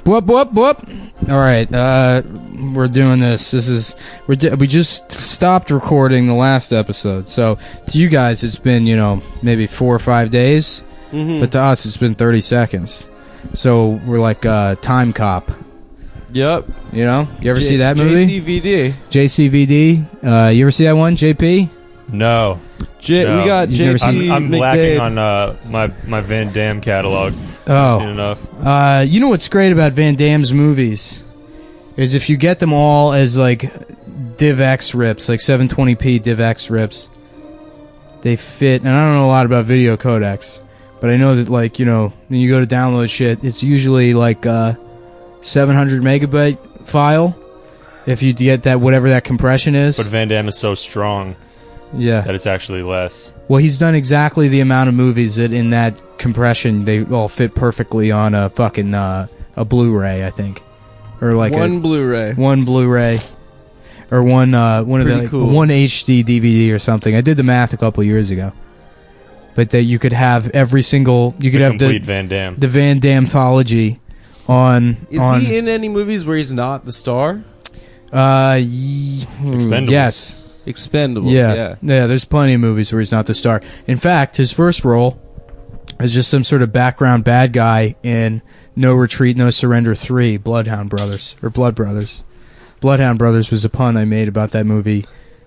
Whoop, whoop, whoop. All right, we're doing this. We just stopped recording the last episode. So to you guys, it's been, maybe 4 or 5 days. Mm-hmm. But to us, it's been 30 seconds. So we're like Time Cop. Yep. You ever see that movie? JCVD. You ever see that one, JP? No. We got JP. I'm McDade. lacking on my Van Damme catalog. I haven't seen enough. You know what's great about Van Damme's movies is if you get them all as like DivX rips, like 720p DivX rips, they fit. And I don't know a lot about video codecs, but I know that like when you go to download shit, it's usually like 700 megabyte file. If you get that whatever that compression is. But Van Damme is so strong. Yeah. That it's actually less. Well, he's done exactly the amount of movies that in that compression they all fit perfectly on a fucking a Blu-ray, I think, or like one Blu-ray, or one of the cool. one HD DVD or something. I did the math a couple years ago, but that you could have every single the complete Van Damme, the Van Damme-thology on. Is he in any movies where he's not the star? Expendables. Yes. Expendables, yeah. There's plenty of movies where he's not the star. In fact, his first role is just some sort of background bad guy in No Retreat, No Surrender 3, Blood Brothers. Bloodhound Brothers was a pun I made about that movie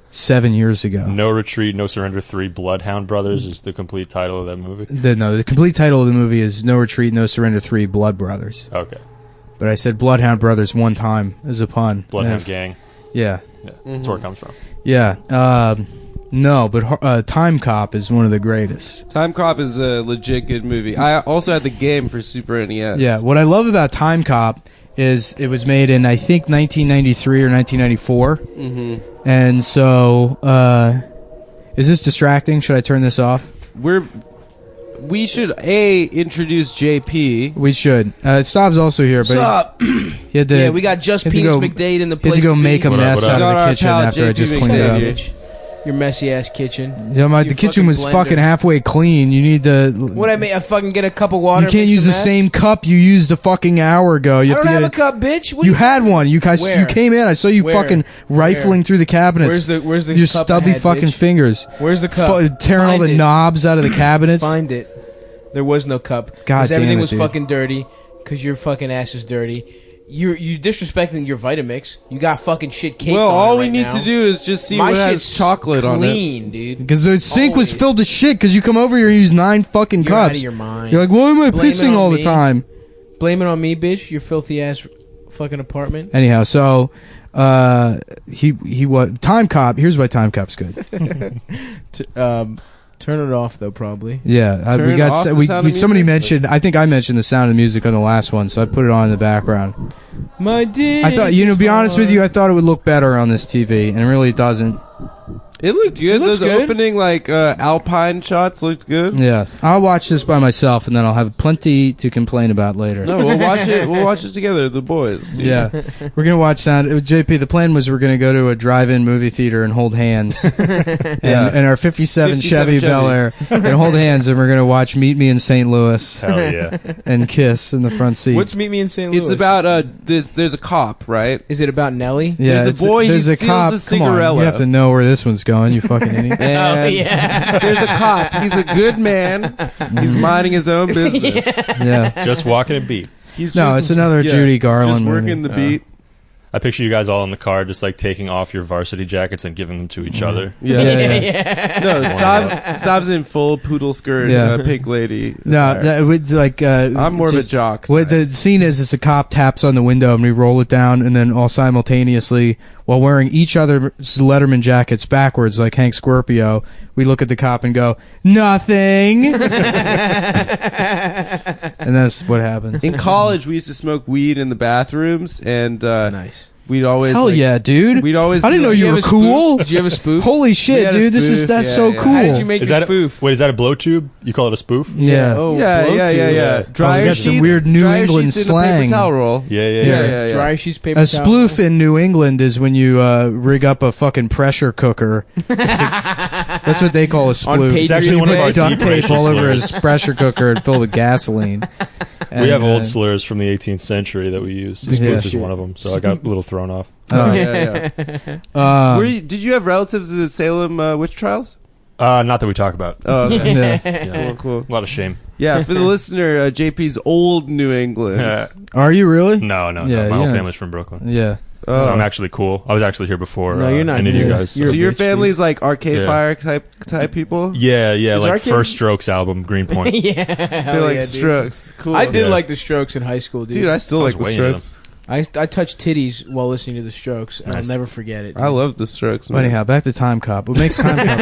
7 years ago. No Retreat, No Surrender 3, Bloodhound Brothers is the complete title of that movie? The complete title of the movie is No Retreat, No Surrender 3, Blood Brothers. Okay. But I said Bloodhound Brothers one time as a pun. Bloodhound Gang. Yeah. That's where it comes from. Yeah. No, but Time Cop is one of the greatest. Time Cop is a legit good movie. I also had the game for Super NES. Yeah, what I love about Time Cop is it was made in, I think, 1993 or 1994. Mm-hmm. And so, is this distracting? Should I turn this off? We should, introduce JP. We should. Stav's also here, but... Sup? He had to, we got Just Penis McDade in the place. He had to go make a mess out of the kitchen after I just cleaned it up. Your messy ass kitchen. Yeah, the kitchen was fucking halfway clean. You need to... What I mean? I fucking get a cup of water. You can't use the same cup you used a fucking hour ago. You I don't have a cup, bitch. You had one. You came in. I saw you fucking rifling through the cabinets. Where's the your cup stubby I had, fucking bitch? fingers? Where's the cup? Tearing all the knobs out of the cabinets. Find it. There was no cup. God damn it, everything was dude. fucking dirty. Because your fucking ass is dirty. You disrespecting your Vitamix. You got fucking shit caked on it all we right need now. to do is just see My what has shit's chocolate on it. clean, dude. Because the sink was filled with shit. Because you come over here and use 9 fucking You're cups. out of your mind. You're like, why am I Blame it pissing on all the me. time? Blame it on me, bitch. Your filthy ass fucking apartment. Anyhow, so he was Time Cop. Here's why Time Cop's good. Turn it off though, probably. Yeah, Turn we got off the sound of somebody music? mentioned. I think I mentioned the sound of music on the last one, so I put it on in the background. My dear. I thought, to be honest with you, I thought it would look better on this TV, and it really doesn't. It looked good. looks Those good. opening Alpine shots looked good. Yeah, I'll watch this by myself, and then I'll have plenty to complain about later. No, we'll watch it. We'll watch it together, the boys. Dude. Yeah, we're gonna watch Sound. JP, the plan was we're gonna go to a drive-in movie theater and hold hands, and our '57 Chevy Bel Air, and hold hands, and we're gonna watch Meet Me in St. Louis. Hell yeah. And kiss in the front seat. What's Meet Me in St. Louis? It's about there's a cop, right? Is it about Nelly? Yeah, There's a boy, There's he a steals cop. a Come on, cigarella. you have to know where this one's going. You fucking idiot. And there's a cop. He's a good man. He's minding his own business. Yeah. Just walking a beat. He's No, just- it's another Judy Garland Just working movie. the beat. I picture you guys all in the car just like taking off your varsity jackets and giving them to each other. Yeah. No, Stobbs in full poodle skirt, pink lady. No, that would like. I'm more of a jock. What the scene is a cop taps on the window and we roll it down, and then all simultaneously, while wearing each other's Letterman jackets backwards, like Hank Scorpio, we look at the cop and go, "Nothing," and that's what happens. In college, we used to smoke weed in the bathrooms, and Nice. we'd always Hell yeah, dude! We'd always. I didn't know you were cool. Did you have a spoof? Holy shit, had a dude! spoof, That's yeah, so yeah. cool. How did you make Is your that spoof? Wait, is that a blow tube? You call it a spoof? Yeah. Oh, Yeah. blow Dryer Oh, we got some sheets, weird New dryer England sheets in a slang. paper towel roll. Yeah. Dry sheets, paper A towel. sploof in New England is when you rig up a fucking pressure cooker. That's what they call a sploof. Patriots It's actually one of Put our duct deep tape racial all over slurs. his pressure cooker and fill it with gasoline. We have And, old slurs from the 18th century that we use. Spoof Yeah. is one of them, so I got a little thrown off. Oh, yeah. Did you have relatives in Salem witch trials? Not that we talk about. Oh, okay. Yeah. Yeah. Cool. A lot of shame. Yeah, for the listener, JP's old New England. Are you really? No. Yeah, My whole yeah. family's from Brooklyn. Yeah. Oh. So I'm actually cool. I was actually here before. No, you're not any of you cool. guys. So You're a your bitch, family's like Arcade Yeah. Fire type people? Yeah, Is like Arcade- First Strokes album, Greenpoint. yeah, They're like Strokes. Cool. I did Yeah. like the Strokes in high school, dude. Dude, I still I was like the way into Strokes. I touched titties while listening to the Strokes, and Nice. I'll never forget it. I love the Strokes. Well, Man. anyhow, back to Time Cop. What makes Time Cop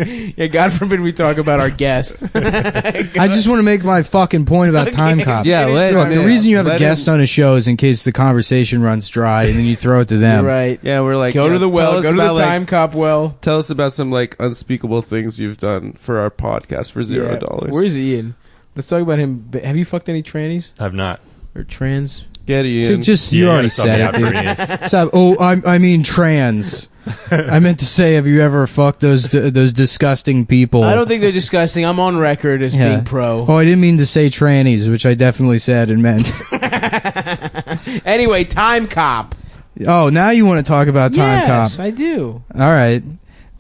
cool? Yeah, God forbid we talk about our guest. I just want to make my fucking point about Time Cop. Yeah, Look, the reason you have a guest on a show is in case the conversation runs dry, and then you throw it to them. You're right. Yeah, we're like, Go to the tell well. us Go to the about, like, Time Cop well. Tell us about some like unspeakable things you've done for our podcast for $0. Where's Ian? Let's talk about him. Have you fucked any trannies I've not. or trans? Get So Ian. just Yeah, you you already gotta sub me said out it, for dude. Ian. So, I mean trans. I meant to say, have you ever fucked those disgusting people? I don't think they're disgusting. I'm on record as Yeah. being pro. Oh, I didn't mean to say trannies, which I definitely said and meant. Anyway, Time Cop. Oh, now you want to talk about Time Yes, Cop? I do. All right.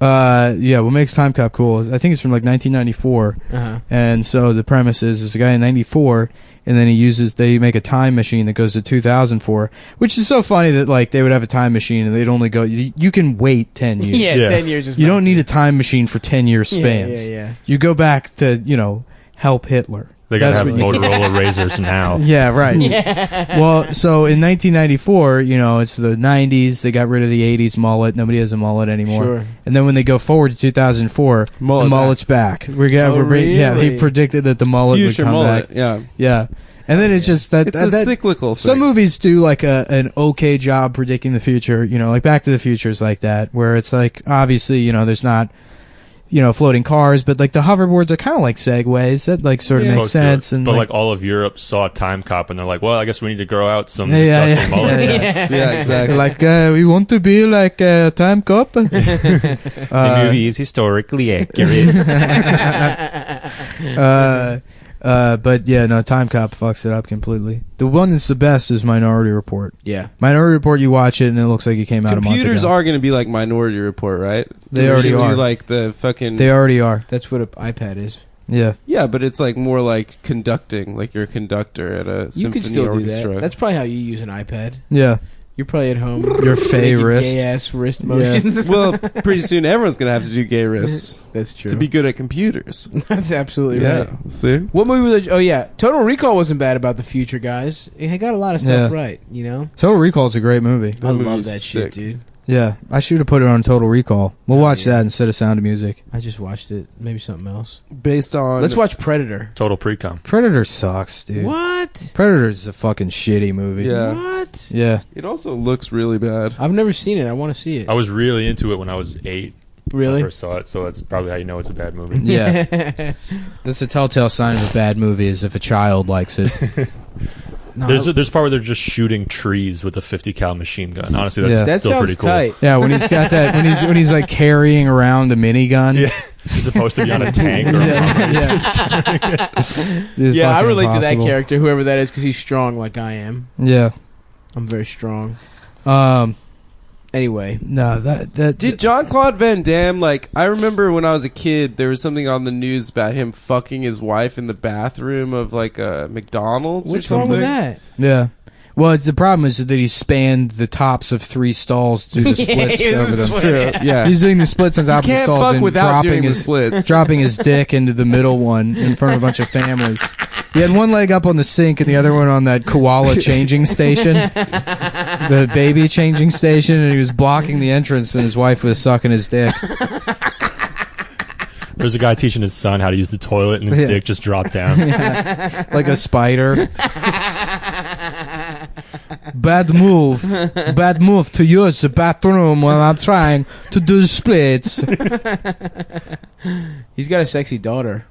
Yeah. What makes Time Cop cool is I think it's from like 1994, Uh-huh. and so the premise is a guy in '94, and then they make a time machine that goes to 2004, which is so funny that like they would have a time machine and they'd only go. You can wait 10 years. Yeah, Yeah. 10 years is You not- don't need a time machine for 10-year Yeah, spans. yeah. You go back to help Hitler. They gotta That's have what you- Motorola razors now. Yeah, right. Well, so in 1994, it's the 90s. They got rid of the 80s mullet. Nobody has a mullet anymore. Sure. And then when they go forward to 2004, Mullet the mullet's back. Yeah, really? they predicted that the mullet Future would come mullet. back. Yeah. Yeah. And then it's just that, It's a cyclical thing. some movies do like an okay job predicting the future, like Back to the Future is like that, where it's like, obviously, there's not, floating cars, but like the hoverboards are kind of like segways. That like sort of makes Supposed to. sense. And But like all of Europe saw Time Cop and they're like, well, I guess we need to grow out some Yeah, disgusting yeah, mullets. yeah, now. Yeah, exactly. like we want to be like Time Cop. The movie is historically accurate. But yeah, no, Time Cop fucks it up completely. The one that's the best is Minority Report. Yeah. Minority Report, you watch it and it looks like it came out a month Computers ago. are going to be like Minority Report, right? They Or already should are. Do like the fucking. They already are. That's what an iPad is. Yeah. Yeah, but it's like more like conducting, like you're a conductor at a You symphony can still do orchestra. that. That's probably how you use an iPad. Yeah. You're probably at home. Your fey wrist. Gay ass wrist Yeah. motions. Well, pretty soon everyone's going to have to do gay wrists That's true. to be good at computers. That's absolutely Yeah. right. See? What movie was? Oh yeah, Total Recall wasn't bad about the future, guys. It got a lot of stuff Yeah. right. Total Recall is a great movie. I love movie's that sick. shit, dude. Yeah. I should have put it on Total Recall. We'll watch yeah. that instead of Sound of Music. I just watched it. Maybe something else. Based on. Let's watch Predator. Total pre-com. Predator sucks, dude. What? Predator's a fucking shitty movie. Yeah. What? Yeah. It also looks really bad. I've never seen it. I want to see it. I was really into it when I was 8. When I Really? first saw it, so that's probably how you know it's a bad movie. Yeah. That's a telltale sign of a bad movie is if a child likes it. No, There's a part where they're just shooting trees with a 50 cal machine gun. Honestly, that's Yeah. that still sounds pretty cool. tight. Yeah, when he's got that, when he's like carrying around a minigun. Yeah, it's supposed to be on a tank. Or Yeah, I relate to that character, whoever that is, because he's strong like I am. Yeah. I'm very strong. No, Anyway, Did Jean-Claude Van Damme, like, I remember when I was a kid, there was something on the news about him fucking his wife in the bathroom of, like, a McDonald's what's or wrong something. with that? yeah. Well, the problem is that he spanned the tops of 3 stalls to do the splits he was over them. splitting. Yeah. He's doing the splits on top of the Can't stalls fuck and without doing dropping the his splits. dropping his dick into the middle one in front of a bunch of families. He had one leg up on the sink and the other one on that koala changing station, the baby changing station, and he was blocking the entrance, and his wife was sucking his dick. There's a guy teaching his son how to use the toilet, and his Yeah. dick just dropped down. Like a spider. Bad move to use the bathroom when I'm trying to do the splits. He's got a sexy daughter.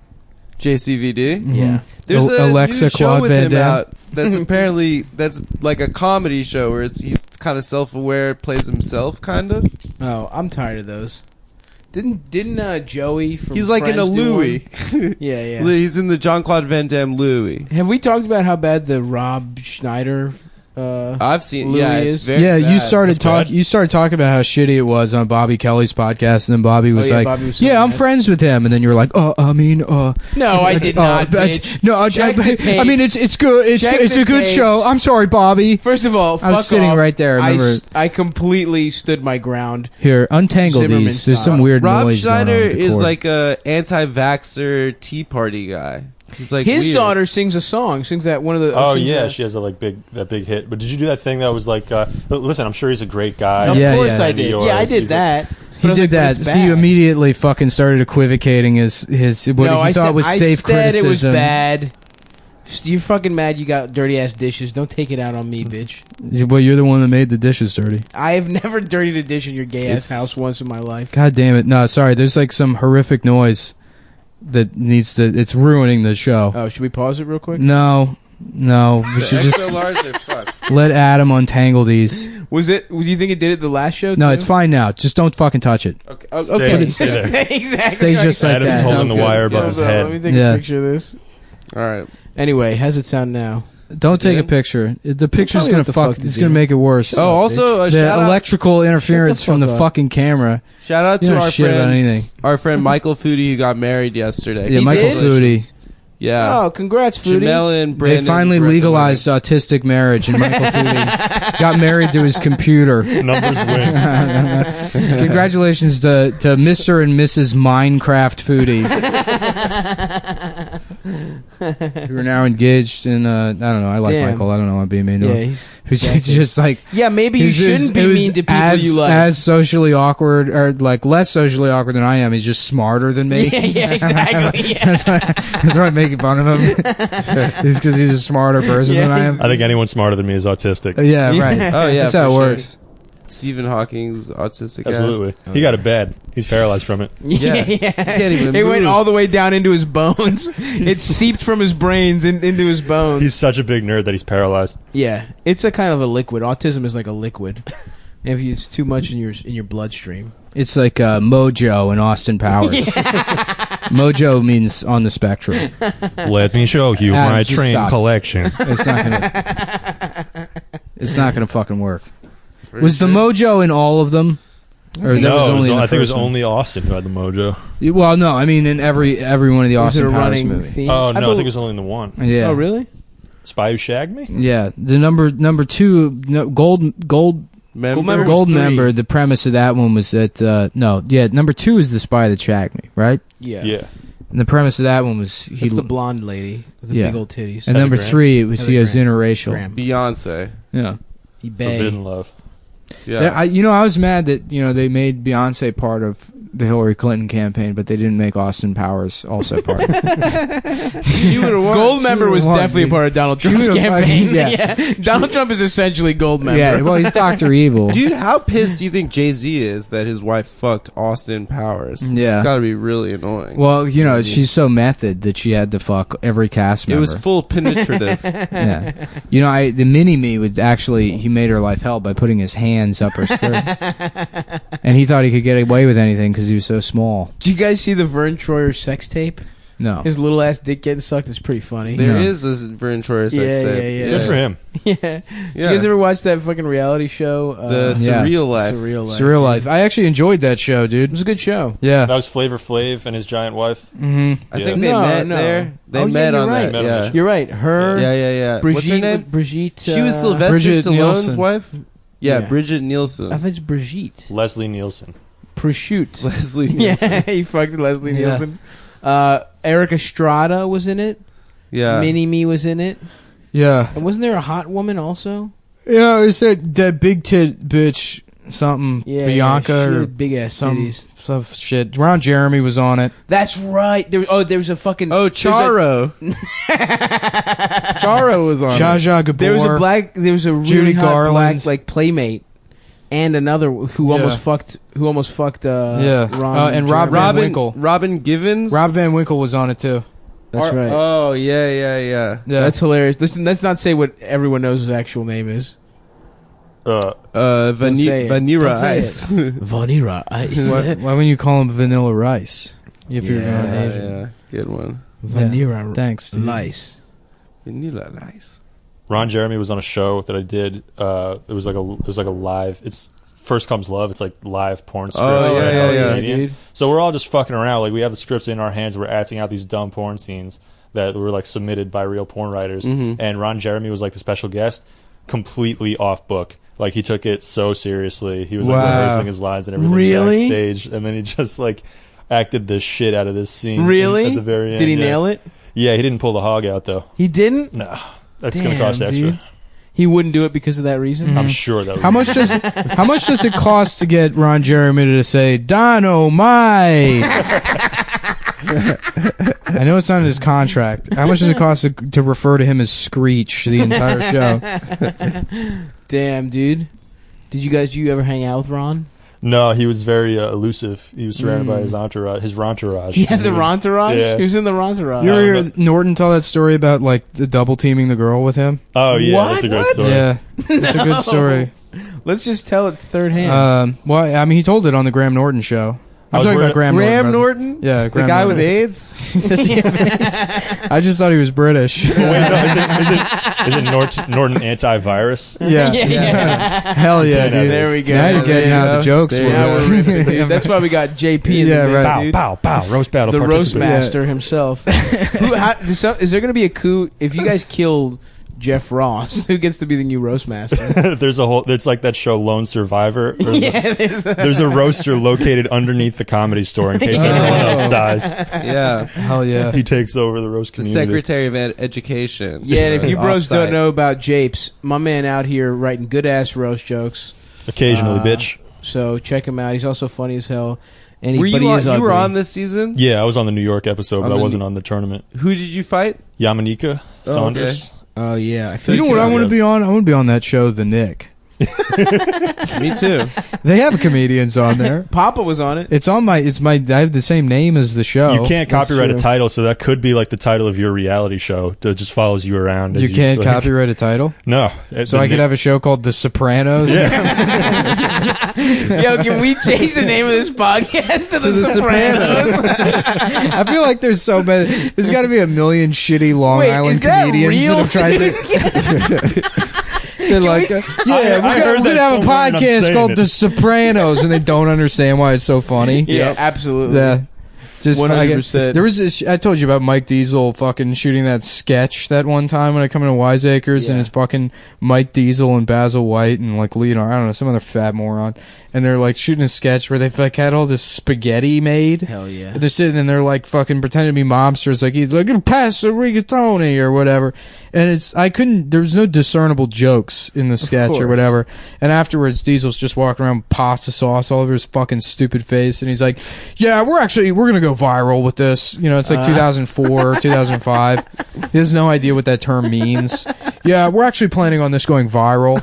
JCVD? Yeah. There's a Alexa new show Claude with Van him Damme. out that's apparently, that's like a comedy show where he's kind of self-aware, plays himself, kind of. Oh, I'm tired of those. Didn't Joey from He's like in a Friends do Louis. one? Yeah. He's in the Jean-Claude Van Damme Louis. Have we talked about how bad the Rob Schneider? I've seen. Louis Yeah, it's is? very Yeah, bad. you started That's bad. You started talking about how shitty it was on Bobby Kelly's podcast, and then Bobby was like, Bobby was so "Yeah, I'm mad. friends with him," and then you were like, "Oh, I mean, No, I did not. Bitch. No, Check the I mean, tapes. it's good. It's Check it's the a good tapes. show. I'm sorry, Bobby. First of all, I was fuck sitting off. right there, remember? I completely stood my ground. Here, untangle Zimmerman these. There's style. some weird Rob noise Schneider going on with the is cord. like a anti-vaxxer Tea Party guy. He's like His weird. daughter sings a song. Sings that one of the. Oh sings yeah, that- she has that big hit. But did you do that thing that was like? Listen, I'm sure he's a great guy. Of Yeah, course yeah. I did. Yours. Yeah, I did He's that. He did that. So you immediately fucking started equivocating his what No, he thought was safe I said it was criticism. bad. You're fucking mad. You got dirty ass dishes. Don't take it out on me, bitch. Well, you're the one that made the dishes dirty. I have never dirtied a dish in your gay ass It's- house once in my life. God damn it! No, sorry. There's like some horrific noise that needs to. It's ruining the show. Oh, should we pause it real quick? No. We should The just XLRs are fucked. let Adam untangle these. Was it? Do you think it did it the last show? No, too? it's fine now. Just don't fucking touch it. Okay. Stay there. exactly. Stay just like Adam's that. holding Sounds the good. wire above Yeah, his so head. Let me take Yeah. a picture of this. All right. Anyway, how's it sound now? Don't take a good? picture. The picture's tell me gonna what the fuck. fuck to It's do. gonna make it worse. Oh, also a the shout out, electrical interference from the fuck up. fucking camera. shout out You to don't our shit about friend, anything. our friend Michael Foodie who got married yesterday. Yeah, Michael did? Foodie. Yeah. Oh, congrats, Foodie. Jamel and Brandon. They finally legalized autistic marriage, and Michael Foodie got married to his computer. Numbers win. Congratulations to Mr. and Mrs. Minecraft Foodie. Who are now engaged, and I don't know. I like Damn. Michael. I don't know. I'm being mean to Yeah, him. he's He's just like yeah. Maybe you he's shouldn't just- be it was mean to people as, you like. as socially awkward, or like less socially awkward than I am. He's just smarter than me. yeah, exactly. Yeah. That's why I'm making fun of him. It's because he's a smarter person Yeah, than I am. I think anyone smarter than me is autistic. Yeah, right. Oh yeah. That's how for it sure. works. Stephen Hawking's autistic. ass. Absolutely. He got it bad. He's paralyzed from it. Yeah. yeah. He can't even It went move. all the way down into his bones. It seeped from his brains into his bones. He's such a big nerd that he's paralyzed. Yeah, it's a kind of a liquid. Autism is like a liquid. If it's too much in your bloodstream. It's like Mojo and Austin Powers. Mojo means on the spectrum. Let me show you Adam, my just train stop. collection. It's not gonna. It's not gonna fucking work. Was the Mojo in all of them? Or that No, was it only was, in the I think it was first one? only Austin who had the mojo. Well, no, I mean in every one of the Was it Austin a Powers running movies. theme? Oh, no, I bel- think it was only in the one. Yeah. Oh, really? Spy Who Shagged Me? Yeah. The number two, no, gold Member? Member? gold three. member. The premise of that one was that number two is the spy that shagged me, right? Yeah. Yeah. And the premise of that one was He's the blonde lady with the Yeah. big old titties. and number Grant. three it was Heather he was Grant. interracial. Graham. Beyonce. Yeah. He bay. Forbidden Love. Yeah. I was mad that they made Beyonce part of the Hillary Clinton campaign, but they didn't make Austin Powers also part of it. She would have won. Gold member was won, definitely dude. a part of Donald She Trump's would've campaign. fucking- yeah. Donald Trump is essentially gold member. Yeah, well, he's Dr. Evil. Dude, how pissed do you think Jay-Z is that his wife fucked Austin Powers? Yeah. It's gotta be really annoying. Well, she's so method that she had to fuck every cast it member. was full penetrative. Yeah. The mini-me was actually, he made her life hell by putting his hands up her skirt. And he thought he could get away with anything because he was so small. Did you guys see the Vern Troyer sex tape? No. His little ass dick getting sucked is pretty funny. There No. is this Vern Troyer sex Yeah, tape. yeah, yeah. Good for him. yeah. Did you guys ever watch that fucking reality show? The Yeah. Surreal Life. Surreal Life. Surreal Life. I actually enjoyed that show, It dude. was a good show. Yeah. That was Flavor Flav and his giant wife. Mm-hmm. I Yeah. think they No, met no. there. They Oh, yeah, met you're on right. that. Yeah. You're right. Her. Yeah. Brigitte. What's her name? Brigitte. She was Sylvester Bridget Stallone's Nielsen. wife. Yeah, Yeah. Bridget Nielsen. I think it's Brigitte. Leslie Nielsen. Prosciutto. Leslie Nielsen. Yeah, he fucked Leslie Yeah. Nielsen. Eric Estrada was in it. Yeah. Mini-Me was in it. Yeah. And wasn't there a hot woman also? Yeah, it said that big tit bitch, something, Yeah, Bianca she or had big ass some titties. shit. Ron Jeremy was on it. That's right. There was a fucking. Oh, Charo. Charo was on. Zsa it. Zsa Gabor. There was a really Judy hot Garland. black like playmate, and another who almost fucked. Who almost fucked. Yeah. Ron And Rob Jeremy. Van Winkle. Robin Givens. Rob Van Winkle was on it too. That's right. Oh yeah. Yeah. That's hilarious. Listen, let's not say what everyone knows his actual name is. say it. Vanilla Don't say ice. Vanilla ice. Why wouldn't you call him Vanilla Rice? If you're Yeah, going Asian. Yeah, good one. Vanilla Thanks, dude. ice. Vanilla ice. Ron Jeremy was on a show that I did. It was like a live. It's First Comes Love. It's like live porn scripts. Oh, by yeah, other yeah, comedians. dude. So we're all just fucking around. Like we have the scripts in our hands. We're acting out these dumb porn scenes that were like submitted by real porn writers. Mm-hmm. And Ron Jeremy was like the special guest, completely off book. Like he took it so seriously. He was like Wow. rehearsing his lines and everything Really? backstage, and then he just like acted the shit out of this scene. Really? At the very end. Did he yeah. nail it? Yeah, he didn't pull the hog out though. He didn't? No, that's gonna Damn, cost extra. dude. He wouldn't do it because of that reason? I'm sure that. How much does it cost to get Ron Jeremy to say Dynamite? I know it's not in his contract. How much does it cost to refer to him as Screech the entire show? Damn, dude. Did you ever hang out with Ron? No, he was very elusive. He was surrounded by his entourage. His entourage. He has a Rontourage? Yeah. He was in the Rontourage. You ever hear Norton tell that story about like the double teaming the girl with him? Oh yeah, What? that's a great What? story. Yeah, it's a good story. Let's just tell it third hand. Well, I mean, he told it on the Graham Norton show. I'm I was talking about worried- Graham Norton? Yeah, The Graham guy Norton. with AIDS? Does he have AIDS? I just thought he was British. Wait, no, is it Norton antivirus? Yeah. yeah. Hell yeah, dude. There we go. Now you're getting There you how the go. jokes There were. you Now go. we're ripping, dude. That's why we got JP in Yeah, the mix, right. Pow, dude. pow, pow. Roast battle. The roast participant. master himself. Is there going to be a coup if you guys killed Jeff Ross? Who gets to be the new roast master? There's a whole. It's like that show Lone Survivor. Yeah, There's a roaster located underneath the Comedy Store in case everyone else dies. Yeah. Hell yeah. He takes over the roast The community. Secretary of Education. Yeah, and if you bros Offsite. don't know about Japes, my man out here writing good ass roast jokes. Occasionally, bitch. So check him out. He's also funny as hell. And he, Were but you he on, is you ugly. were on this season? Yeah, I was on the New York episode, but On I the wasn't New- on the tournament. Who did you fight? Yamanika Saunders. Oh yeah, I feel You know like what I you're want to on be on? I want to be on that show, The Nick. Me too. They have comedians on there. Papa was on it. It's on I have the same name as the show. You can't That's copyright a true. title, so that could be like the title of your reality show that just follows you around. as You can't like- copyright a title? No. So I could have a show called The Sopranos? Yo, can we change the name of this podcast to The Sopranos? I feel like there's so many. There's got to be a million shitty Long Wait, Island is that comedians real? that have tried to. They're like, I we're heard gonna that have a somewhere and I'm podcast saying called it. The Sopranos, and they don't understand why it's so funny. Yeah, absolutely. Yeah. Just 100%. there was this. I told you about Mike Diesel fucking shooting that sketch that one time when I come into Wiseacres, Yeah. and it's fucking Mike Diesel and Basil White and like Leonard, I don't know, some other fat moron, and they're like shooting a sketch where they've like had all this spaghetti made. Hell yeah. And they're sitting and they're like fucking pretending to be mobsters, like he's like pass the rigatoni or whatever, and there was no discernible jokes in the sketch course. or whatever. And afterwards, Diesel's just walking around with pasta sauce all over his fucking stupid face, and he's like, "Yeah, we're gonna go viral with this." You know, it's like 2004, 2005. He has no idea what that term means. Yeah, we're actually planning on this going viral.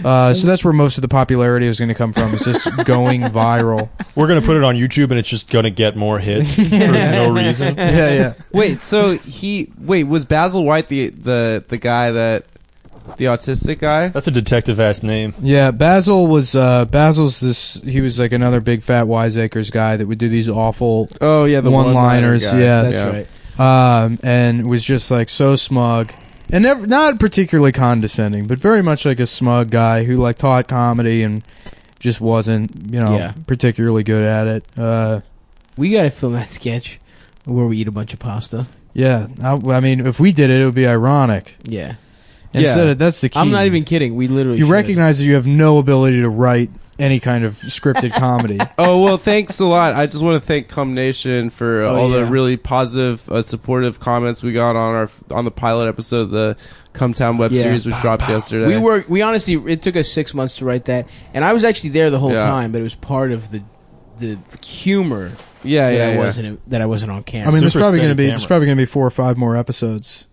So that's where most of the popularity is going to come from. Is just going viral. We're going to put it on YouTube and it's just going to get more hits for no reason. Yeah, yeah. Wait, so was Basil White the guy the autistic guy? That's a detective-ass name. Yeah, Basil's this. He was like another big fat Wiseacres guy that would do these awful Oh yeah, the one-liners. one-liner guy. Yeah, That's right. and was just like so smug and not particularly condescending, but very much like a smug guy who like taught comedy and just wasn't, Yeah. particularly good at it. We got to film that sketch where we eat a bunch of pasta. Yeah, I mean, if we did it, it would be ironic. Yeah. Instead, that's the key. I'm not even kidding. We literally You should. recognize that you have no ability to write any kind of scripted comedy. Oh well, thanks a lot. I just want to thank Cum Nation for all the yeah. really positive, supportive comments we got on the pilot episode of the Cumtown web Yeah. series, which dropped yesterday. We honestly, it took us 6 months to write that, and I was actually there the whole Yeah. time, but it was part of the humor yeah, that yeah, I wasn't on camera. I mean, there's Super probably steady going to be camera. 4 or 5 more episodes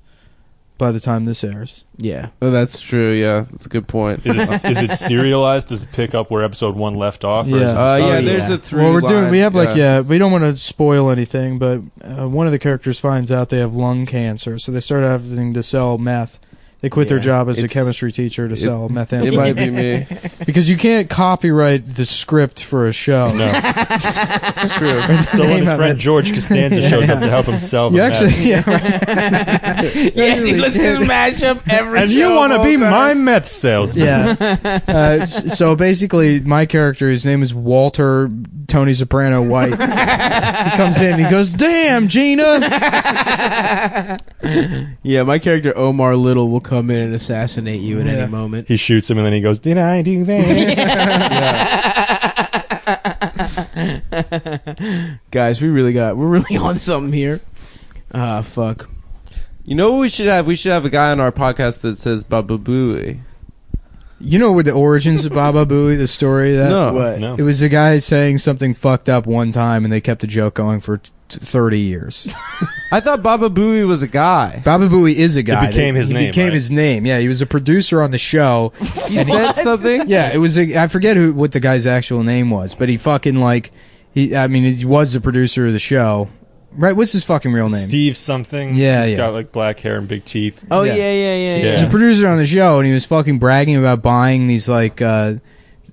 by the time this airs. yeah. Oh, that's true. Yeah, that's a good point. Is it serialized? Does it pick up where episode 1 left off? Or is it Yeah. just- Yeah, yeah. there's a through. Well, we're doing. line. We have we don't want to spoil anything, but one of the characters finds out they have lung cancer, so they start having to sell meth. They quit their Yeah. job as a It's- chemistry teacher to sell It methamphetamine. might be me. Because you can't copyright the script for a show. No. It's true. So when Name his of friend it. George Costanza shows up to help him sell the You meth. actually, yeah, right. Yeah, dude, let's just mash up every. And show you want to of be all time. my meth salesman? Yeah. So basically, my character, his name is Walter Tony Soprano White. He comes in and he goes, "Damn, Gina!" Yeah, my character Omar Little will come in and assassinate you at Yeah. any moment. He shoots him and then he goes, "Did I do that?" Guys, we're really on something here. Fuck. You know what we should have? We should have a guy on our podcast that says Baba Booey. You know what the origins of Baba Booey, the story of that? No. What? No. It was a guy saying something fucked up one time, and they kept the joke going for 30 years. I thought Baba Booey was a guy. Baba Booey is a guy. became his He name, became right? his name. Yeah, he was a producer on the show. He said something? Yeah, it was. I forget what the guy's actual name was, but he fucking he was the producer of the show. Right? What's his fucking real name? Steve something. Yeah, He's yeah. got like black hair and big teeth. Oh Yeah. yeah. Yeah. He was a producer on the show, and he was fucking bragging about buying these like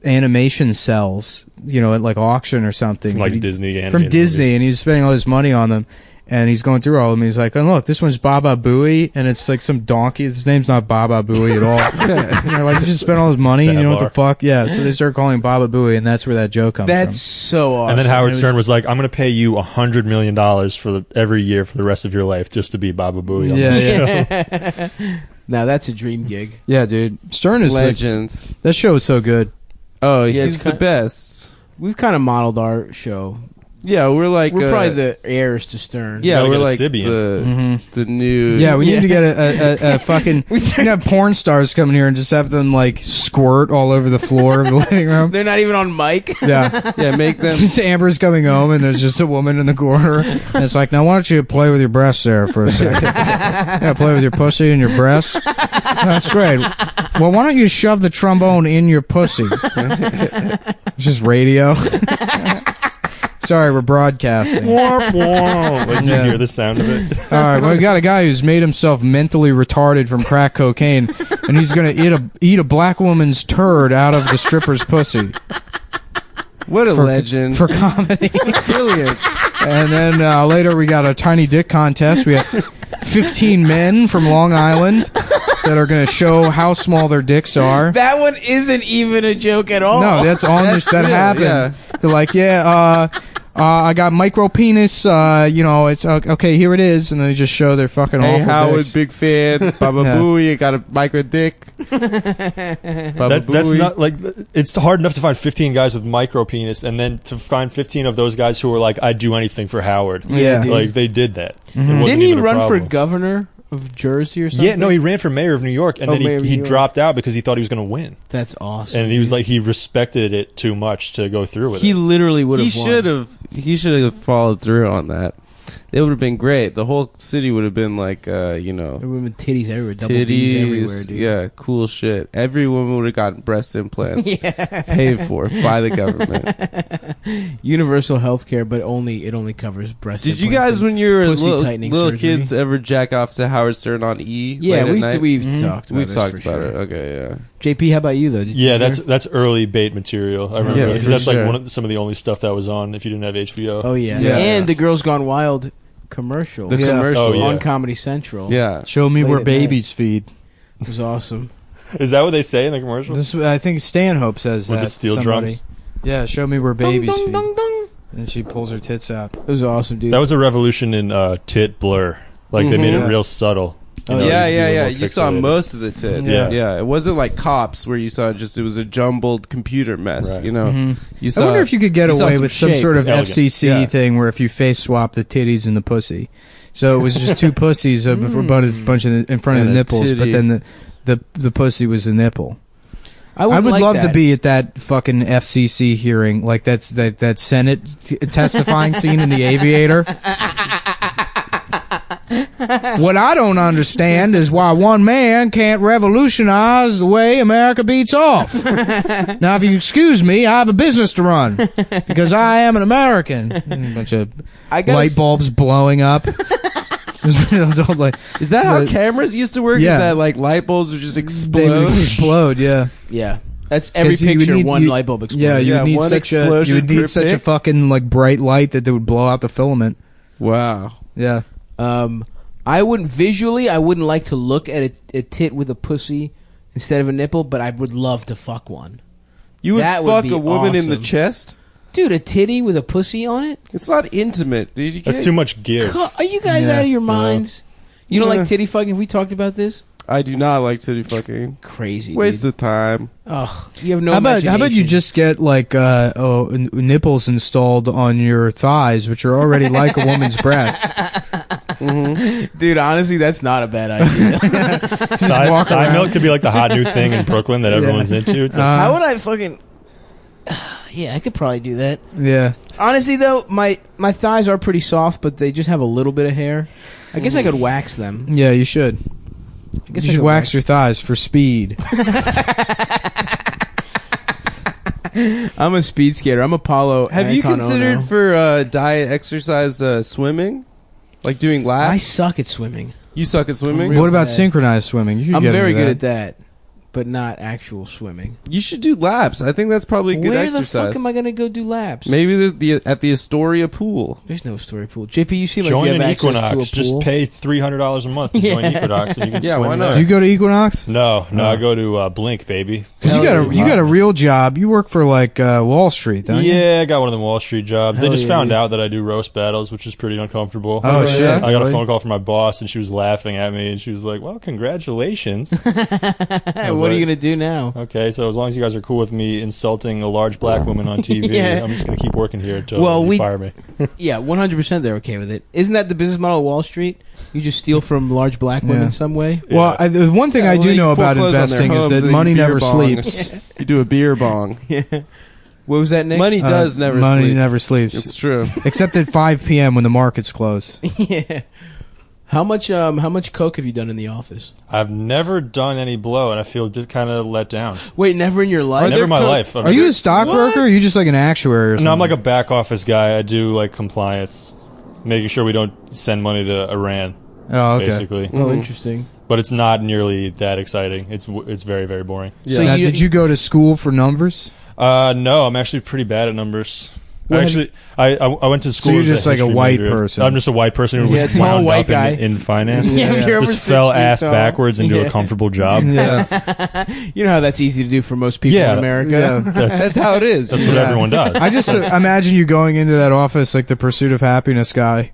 animation cells, at like auction or something. From like But he- Disney. from animated Disney, movies. and he was spending all his money on them. And he's going through all of them. He's like, "Oh look, this one's Baba Booey, and it's like some donkey. His name's not Baba Booey at all." And they're like, "You just spent all his money, and you know what the fuck?" Yeah, so they start calling him Baba Booey, and that's where that joke comes That's so awesome. And then Howard It was- Stern was like, "I'm going to pay you $100 million every year for the rest of your life just to be Baba Booey." from. on Yeah, the show." yeah, Now that's a dream gig. yeah, dude. Stern is like, Legend. that show is so good. Oh, Yeah, he's it's the kind- best. We've kind of modeled our show. Yeah, we're like We're probably the heirs to Stern. yeah, Gotta we're get a like Sibian. the new Yeah, we Yeah. need to get a fucking. We can have porn stars come in here and just have them like squirt all over the floor of the living room. They're not even on mic. Yeah. yeah make them Since Amber's coming home and there's just a woman in the corner, and it's like, now why don't you play with your breasts there for a second? Yeah, play with your pussy and your breasts. That's great. Well, why don't you shove the trombone in your pussy? It's just radio. Sorry, we're broadcasting. All Womp womp. Like you Yeah. hear the sound of it. right, well, we got a guy who's made himself mentally retarded from crack cocaine, and he's gonna eat a black woman's turd out of the stripper's pussy what a for- legend. for comedy. Brilliant. And then later we got a tiny dick contest. We have 15 men from Long Island that are going to show how small their dicks are. That one isn't even a joke at all. No, that's on this. That real, happened. yeah. They're like, I got micro penis. It's okay. Here it is, and they just show their fucking Hey awful Howard, dicks. big fan. Baba Yeah. Booey, you got a micro dick. Baba That's Booey. not like it's hard enough to find 15 guys with micro penis, and then to find 15 of those guys who were like, "I'd do anything for Howard." Yeah. dude. Like they did that. It Mhm. wasn't Didn't he even a run for problem. governor of Jersey or something? Yeah, no, he ran for mayor of New York, and Oh, then mayor of he New York. dropped out because he thought he was going to win, That's awesome. and he was like he respected it too much to go through with he it. literally would He have. should have. He should have followed through on that. It would have been great. The whole city would have been like, There would have been titties everywhere, double D's titties. everywhere, dude. Yeah, cool shit. Every woman would have gotten breast implants Yeah. paid for by the government. Universal health care, but it only covers breast. Did you implants guys, and- when you were pussy little tightening surgery. kids, ever jack off to Howard Stern on E? Yeah, late at night? we've Mhm. talked. About We've this talked for about sure. it. Okay, yeah. JP, how about you though? Did Yeah, you that's early bait material. I remember Yeah, because for that's sure. like one of some of the only stuff that was on if you didn't have HBO. Oh yeah. Yeah. And the Girls Gone Wild commercial The Yeah. commercial. Oh, yeah. on Comedy Central. Yeah. Show me Late where at babies feed. It was awesome. Is that what they say in the commercial? This, I think Stanhope says With that. the steel somebody. drums? Yeah, show me where babies Dong, feed. dong, dong. And she pulls her tits out. It was awesome, dude. That was a revolution in tit blur. Like they made Mhm. it real subtle. Oh, You know, it yeah, used to be a yeah, little yeah. more You saw pixelated. most of the tit. Yeah. Yeah. It wasn't like Cops where you saw it was a jumbled computer mess, Right. you know? Mhm. You I saw, wonder if you could get you saw away some with some shape. sort of It's elegant. FCC Yeah. thing where if you face swap the titties and the pussy. So it was just two pussies a bunch of in front of And the a nipples, but titty. then the pussy was a nipple. I would would like love to that. be at that fucking FCC hearing, like that Senate testifying scene in The Aviator. What I don't understand is why one man can't revolutionize the way America beats off. Now, if you excuse me, I have a business to run because I am an American. And a bunch of I gotta light bulbs blowing up. Like, Is that how the- cameras used to work? Yeah. Is that like light bulbs would just they explode? would explode. Yeah. Yeah. That's every 'Cause you would picture, need- one you- light bulb explodes. Yeah, you Yeah, would need one such a explosion per such a pic. fucking like bright light that they would blow out the filament. Wow. Yeah. I wouldn't like to look at a tit with a pussy instead of a nipple, but I would love to fuck one. You would That would fuck be a woman in the awesome. chest? Dude, a titty with a pussy on it? It's not intimate, dude. You That's can't- too much give. Are you guys Yeah. out of your minds? You don't Yeah. like titty fucking? Have we talked about this? I do not like titty fucking. Crazy. Waste dude. of time. Oh, you have no How about you imagination. just get like nipples installed on your thighs, which are already like a woman's breasts. Dude, honestly, that's not a bad idea. walk Thigh around. milk could be like the hot new thing in Brooklyn that everyone's into. It's like, How would I fucking... Yeah, I could probably do that. Yeah. Honestly, though, my thighs are pretty soft, but they just have a little bit of hair. I guess I could wax them. Yeah, you should. I guess You I should could wax your thighs for speed. I'm a speed skater. I'm Apollo. Have you Anton considered Ono. for diet, exercise, swimming? Like doing I laps? suck at swimming. You suck at swimming? Real What about bad. synchronized swimming? You could I'm get very into good at that, but not actual swimming. You should do laps. I think that's probably good Where exercise. the fuck am I going to go do laps? Maybe at the Astoria pool. There's no story pool. JP, you seem like join you have an access Equinox. to a Just pool. pay. pay $300 a month to join Yeah. Equinox, and you can Yeah, swim why not? there. Do you go to Equinox? No, I go to Blink, baby. 'Cause you got a real job. You work for like Wall Street, don't you? Yeah, I got one of them Wall Street jobs. Hell They just yeah, found dude. out that I do roast battles, which is pretty uncomfortable. Oh, shit. I got a Really? phone call from my boss, and she was laughing at me, and she was like, "Well, congratulations." What are like- you going to do now? Okay, so as long as you guys are cool with me insulting a large black woman on TV, Yeah. I'm just gonna keep working here until Well, you we- fire me. Yeah, 100% they're okay with it. Isn't that the business model of Wall Street? You just steal from large black women Yeah. some way? Well, the one thing I do know about investing is that money never sleeps. You do a beer bong. Yeah. What was that, Nick? Money does never money sleep. never sleeps. It's true. Except at 5 p.m. when the markets close. Yeah. How much coke have you done in the office? I've never done any blow, and I feel kind of let down. Wait, never in your life? Never in my life. Are you a stockbroker or are you just like an actuary or something? No, I'm like a back office guy. I do like compliance, making sure we don't send money to Iran, Oh, okay. basically. Oh, interesting. But it's not nearly that exciting. It's very, very boring. Yeah. So Now, you- did you go to school for numbers? No, I'm actually pretty bad at numbers. I went to school. you're as just like a history white major. person. I'm just a white person who Yeah, was tall wound white up guy. in finance. Yeah, if you're over Just fell 6 feet ass tall. backwards into Yeah. a comfortable job. Yeah. You know how that's easy to do for most people Yeah. in America? Yeah. That's how it is. That's what Yeah. everyone does. I just imagine you going into that office like the Pursuit of Happiness guy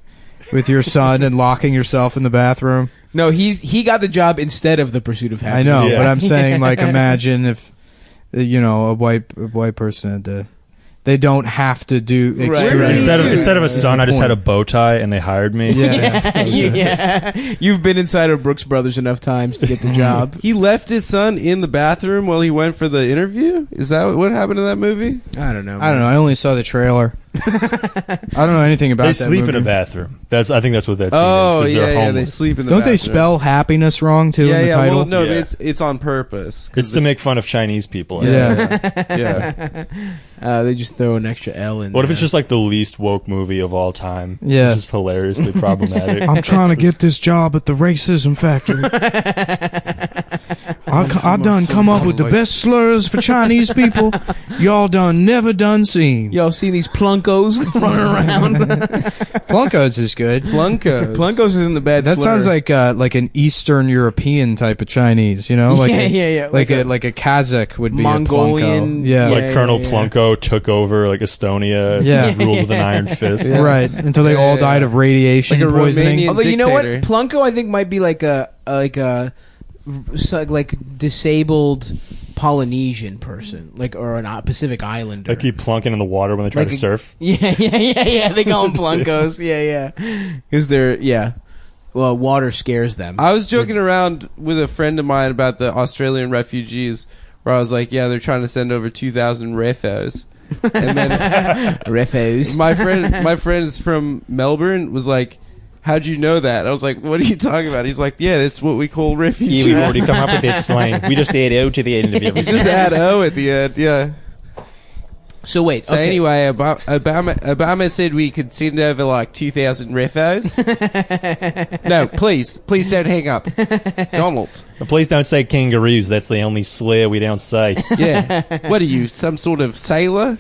with your son and locking yourself in the bathroom. No, he got the job instead of the Pursuit of I Happiness. know, Yeah. but I'm saying like imagine if a white person had to. They don't have to do Right. experience. Instead of a That's son, the I just had a point. bow tie, and they hired me. Yeah. Yeah. You've been inside of Brooks Brothers enough times to get the job. He left his son in the bathroom while he went for the interview? Is that what happened to that movie? I don't know. I don't know. I only saw the trailer. I don't know anything about They that sleep movie. in a bathroom. I think that's what that scene Oh, is. 'Cause yeah, they're yeah. They homeless. sleep in the Don't bathroom. they spell happiness wrong too yeah, in the yeah. title? Well, no, Yeah. it's on purpose. It's to make fun of Chinese people. Yeah. Yeah. They just throw an extra L in What if there. it's just like the least woke movie of all time? Yeah. It's just hilariously problematic. I'm trying to get this job at the racism factory. I done come up with the best slurs for Chinese people y'all done never done seen. Y'all seen these plunkos running around? Plunkos is good. Plunkos. Plunkos isn't the bad That slur. sounds like an Eastern European type of Chinese, you know, like yeah. like a Kazakh would be Mongolian- a Plunko. Yeah. Like Colonel yeah. Plunko took over like Estonia, Yeah. ruled with an iron fist. Right, until they all died of radiation Like a poisoning. Romanian- Although you know what, dictator. Plunko I think might be like a disabled Polynesian person, or an Pacific Islander. They keep plunking in the water when they try Like to a- surf. Yeah. They call them Plunkos. Yeah. Because well, water scares them. I was joking around with a friend of mine about the Australian refugees, where I was like, "Yeah, they're trying to send over 2,000 refos." And then Refos. my friend is from Melbourne, was like, "How'd you know that?" I was like, "What are you talking about?" He's like, "Yeah, that's what we call refugees." Yeah, we've already come up with that slang. We just add O to the end of You just add O at the end. Yeah. So wait. So anyway, Obama said we could send over like 2,000 refos. No, please don't hang up, Donald. Please don't say kangaroos. That's the only slur we don't say. Yeah. What are you, some sort of sailor?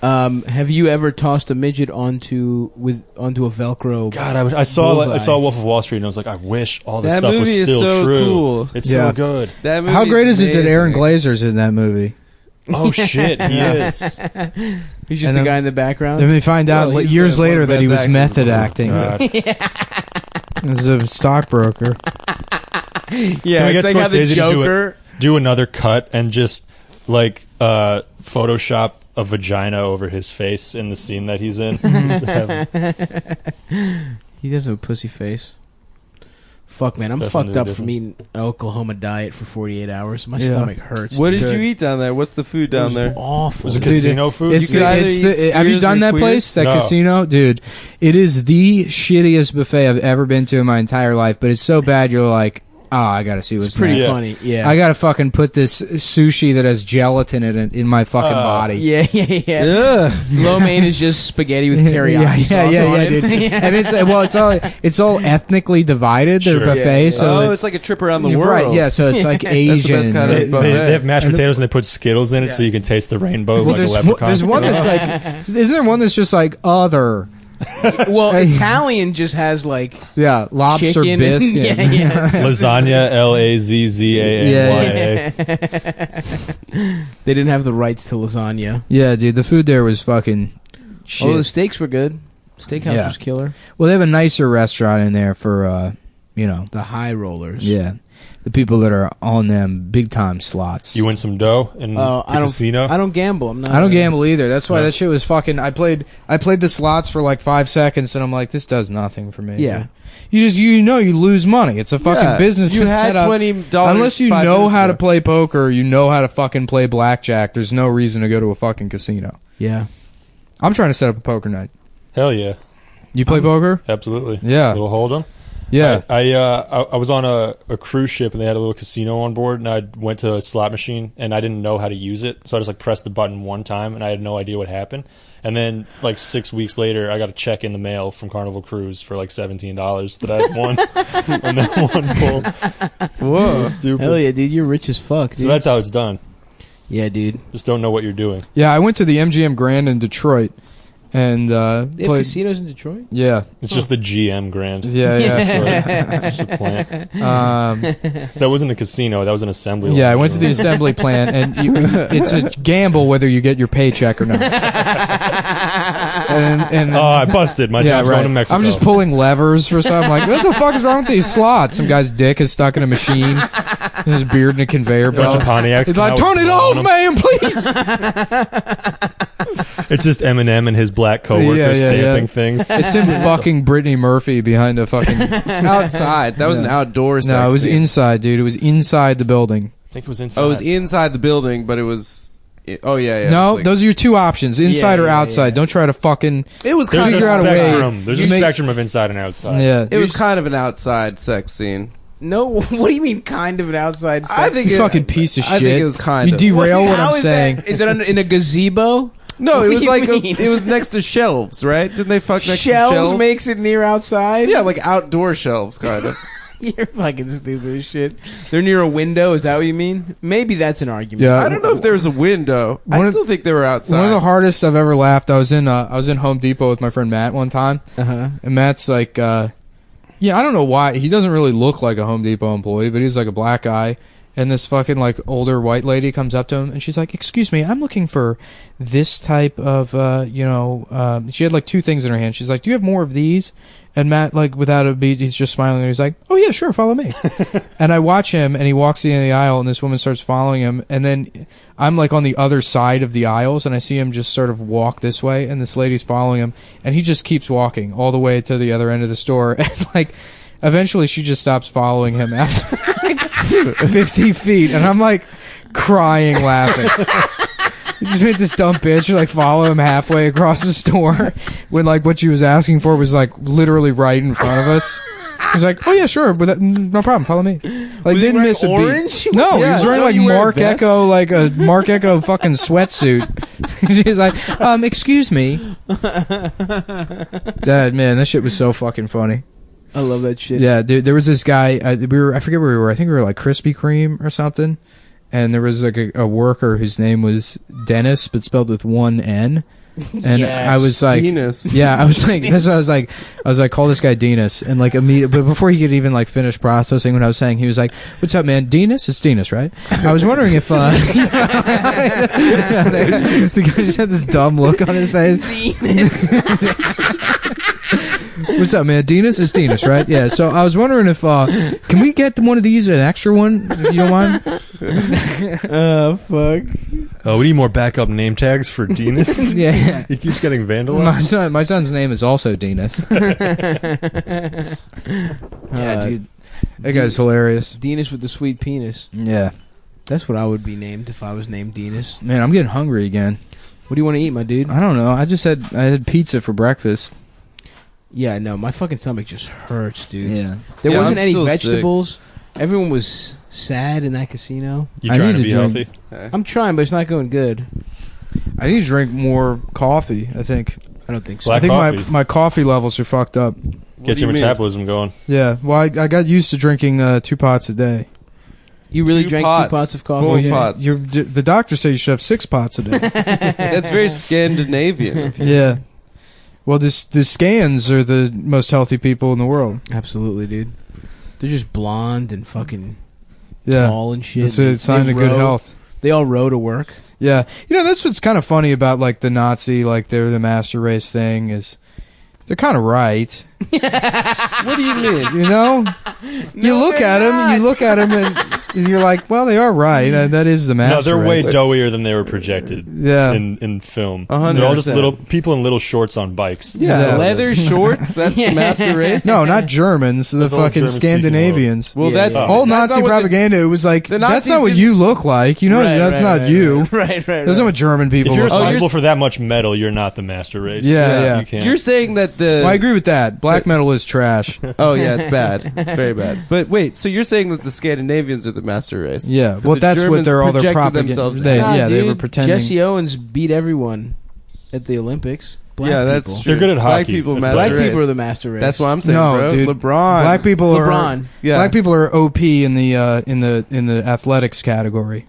Have you ever tossed a midget onto a Velcro? God, I saw bullseye? Wolf of Wall Street, and I was like, I wish all this That stuff was movie is still so true. cool. It's Yeah. so good. That movie How great is it that Aaron amazing. Glazer's in that movie? Oh shit, he is. He's just And the then- guy in the background. Then we find out Well, he's years one of later the that he best was actors method of all acting God. as a stockbroker. Yeah, Can we it's get like how the Scorsese to Joker. do another cut and just like Photoshop a vagina over his face in the scene that he's in? Just have him- He does have a pussy face. Fuck, man, I'm Definitely fucked up different. from eating an Oklahoma diet for 48 hours. My Yeah. stomach hurts. What dude. did you eat down there? What's the food It down was there? awful. Was it Dude, casino food? It's You the, could either it's eat the, have you steers done or that queers? place, that No. casino? Dude, it is the shittiest buffet I've ever been to in my entire life, but it's so bad you're like, oh, I gotta see what's It's pretty next. Yeah. funny. Yeah. I gotta fucking put this sushi that has gelatin in it in my fucking body. yeah. Ugh. Lo mein is just spaghetti with teriyaki sauce on it. dude. And it's all ethnically divided. Their Sure. buffet, Yeah. so It's like a trip around the You're world. right? Yeah, so it's like the Asian. best kind of They, buffet. they have mashed potatoes and they put Skittles in it so you can taste the rainbow like a leprechaun. there's one that's like, isn't there one that's just like other? Well, Italian just has like Yeah, lobster chicken. bisque. yeah. Lasagna, Lazzanya. They didn't have the rights to lasagna. Yeah, dude, the food there was fucking shit. Oh, the steaks were good. Steakhouse Yeah. was killer. Well, they have a nicer restaurant in there for, The high rollers. yeah, the people that are on them big time slots. You win some dough in the casino. I don't gamble. I'm not. I don't gamble either. That's why No. that shit was fucking. I played the slots for like 5 seconds, and I'm like, this does nothing for me. Yeah. you lose money. It's a fucking Yeah. business. You that's had set up. $20 Unless you 5 know minutes how to ago. play poker, you know how to fucking play blackjack. There's no reason to go to a fucking casino. Yeah. I'm trying to set up a poker night. Hell yeah, You play poker? absolutely. Yeah. Little hold'em. Yeah. I was on a cruise ship and they had a little casino on board, and I went to a slot machine and I didn't know how to use it, so I just like pressed the button one time and I had no idea what happened. And then like 6 weeks later, I got a check in the mail from Carnival Cruise for like $17 that I had won on that one pull. Whoa. Stupid. Hell yeah, dude. You're rich as fuck, dude. So that's how it's done. yeah, dude. Just don't know what you're doing. Yeah, I went to the MGM Grand in Detroit and They have played. casinos in Detroit? Yeah. It's just the GM Grand. Yeah, It's just a plant. yeah. That wasn't a casino. That was an assembly line. Yeah, I went to the assembly plant, and it's a gamble whether you get your paycheck or not. and Oh, I busted. My job's going to Mexico. I'm just pulling levers for something. Like, what the fuck is wrong with these slots? Some guy's dick is stuck in a machine. His beard in a conveyor a bunch belt. of Pontiacs. He's come like, out turn with it blood off, on man, please. them. It's just Eminem and his black coworker Yeah, yeah, stamping yeah. things. It's him fucking Brittany Murphy behind a fucking... Outside. That was an outdoor sex No, it was scene. inside, dude. It was inside the building. I think it was inside. Oh, it was inside the building, but it was... Oh, yeah. No, It was, like- those are your two options: inside Yeah, or yeah, outside. yeah. Don't try to fucking. It was There's kind figure a out a way. spectrum. There's You a make- spectrum of inside and outside. Yeah, It was kind of an outside sex scene. No, what do you mean kind of an outside sex? I think you it- fucking piece of shit. I think it was kind You of. derail what How I'm is saying. that? Is it in a gazebo? No, What it do was you like mean? it was next to shelves, right? Didn't they fuck next to Shelves shelves? makes it near outside? Yeah, like outdoor shelves, kind of. You're fucking stupid as shit. They're near a window, is that what you mean? Maybe that's an argument. Yeah. I don't know if there was a window. One I of- still think they were outside. One of the hardest I've ever laughed. I was in Home Depot with my friend Matt one time, Uh-huh. and Matt's like, yeah, I don't know why he doesn't really look like a Home Depot employee, but he's like a black guy. And this fucking like older white lady comes up to him and she's like, "Excuse me, I'm looking for this type of she had like 2 things in her hand. She's like, "Do you have more of these?" And Matt, like without a beat, he's just smiling and he's like, "Oh yeah, sure, follow me." And I watch him and he walks in the aisle and this woman starts following him, and then I'm like on the other side of the aisles and I see him just sort of walk this way and this lady's following him and he just keeps walking all the way to the other end of the store and like eventually she just stops following him after like 50 feet and I'm like crying laughing. You just made this dumb bitch like follow him halfway across the store when like what she was asking for was like literally right in front of us. He's like, "Oh yeah, sure, but that, no problem. Follow me." Like Was he didn't wearing miss a orange? beat. No, Yeah, he was wearing don't like you wear a Mark vest? Echo, like a Mark Echo fucking sweatsuit. She's like, excuse me. Dad, man, that shit was so fucking funny. I love that shit. Yeah, dude, there was this guy, I forget where we were, I think we were like Krispy Kreme or something, and there was like a worker whose name was Dennis, but spelled with one N. And Yes. I was like, Dinas. yeah, I was like, that's what I was like, call this guy Dinas, and like immediately, but before he could even like finish processing what I was saying, he was like, "What's up, man? Dinas? It's Dinas, right?" I was wondering if the guy just had this dumb look on his face. What's up, man? Dinas? It's Dinas, right? Yeah. So I was wondering if can we get one of these, an extra one, if you don't mind? Oh fuck. Oh, we need more backup name tags for Dinas. Yeah. He keeps getting vandalized. My son's name is also Dinas. Yeah, dude. That guy's hilarious. Dinas with the sweet penis. Yeah. That's what I would be named if I was named Dinas. Man, I'm getting hungry again. What do you want to eat, my dude? I don't know. I had pizza for breakfast. Yeah, no, my fucking stomach just hurts, dude. Yeah. There Yeah, wasn't I'm any so vegetables. Everyone was sad in that casino. You I trying need to be to drink- healthy? I'm trying, but it's not going good. I need to drink more coffee, I think. I don't think so. Black I think coffee. my coffee levels are fucked up. Get your metabolism going. Yeah. Well, I got used to drinking 2 pots a day. You really Two drank pots. 2 pots of coffee? Full Yeah. pots. The doctor said you should have 6 pots a day. That's very Scandinavian. of you. Yeah. Well, the Scans are the most healthy people in the world. Absolutely, dude. They're just blonde and fucking Yeah. tall and shit. It's a sign They of good row- health. They all row to work. Yeah. You know, that's what's kind of funny about, like, the Nazi, like, they're the master race thing is they're kind of right. What do you mean? You know? You look at them, and you're like, well, they are right. That is the No, master they're way race. doughier than they were projected Yeah. in film. 100%. They're all just little people in little shorts on bikes. Yeah, Yeah. leather shorts. That's the master race. No, not Germans. The That's all fucking German-speaking Scandinavians. Well, Yeah, that's yeah. All that's Nazi not what propaganda. It was like, the that's Nazis not what didn't you s- look like. You know, Right, that's right, not right, you. Right. That's not what German people If you're look like. responsible for that much metal, you're not the master race. Yeah, yeah. You can't. You're saying that the. Well, I agree with that. Black metal is trash. Oh yeah, it's bad. It's very bad. But wait, so you're saying that the Scandinavians are the master race? Yeah. But Well, the that's what Germans they're all their projected propaganda. themselves They, as. yeah, they dude, were pretending. Jesse Owens beat everyone at the Olympics. Black Yeah, that's people. true. They're good at Black hockey. people, That's master Black race. people are the master race. That's what I'm saying, No, bro. dude. LeBron. Black people are LeBron. Yeah. Black people are OP in the athletics category.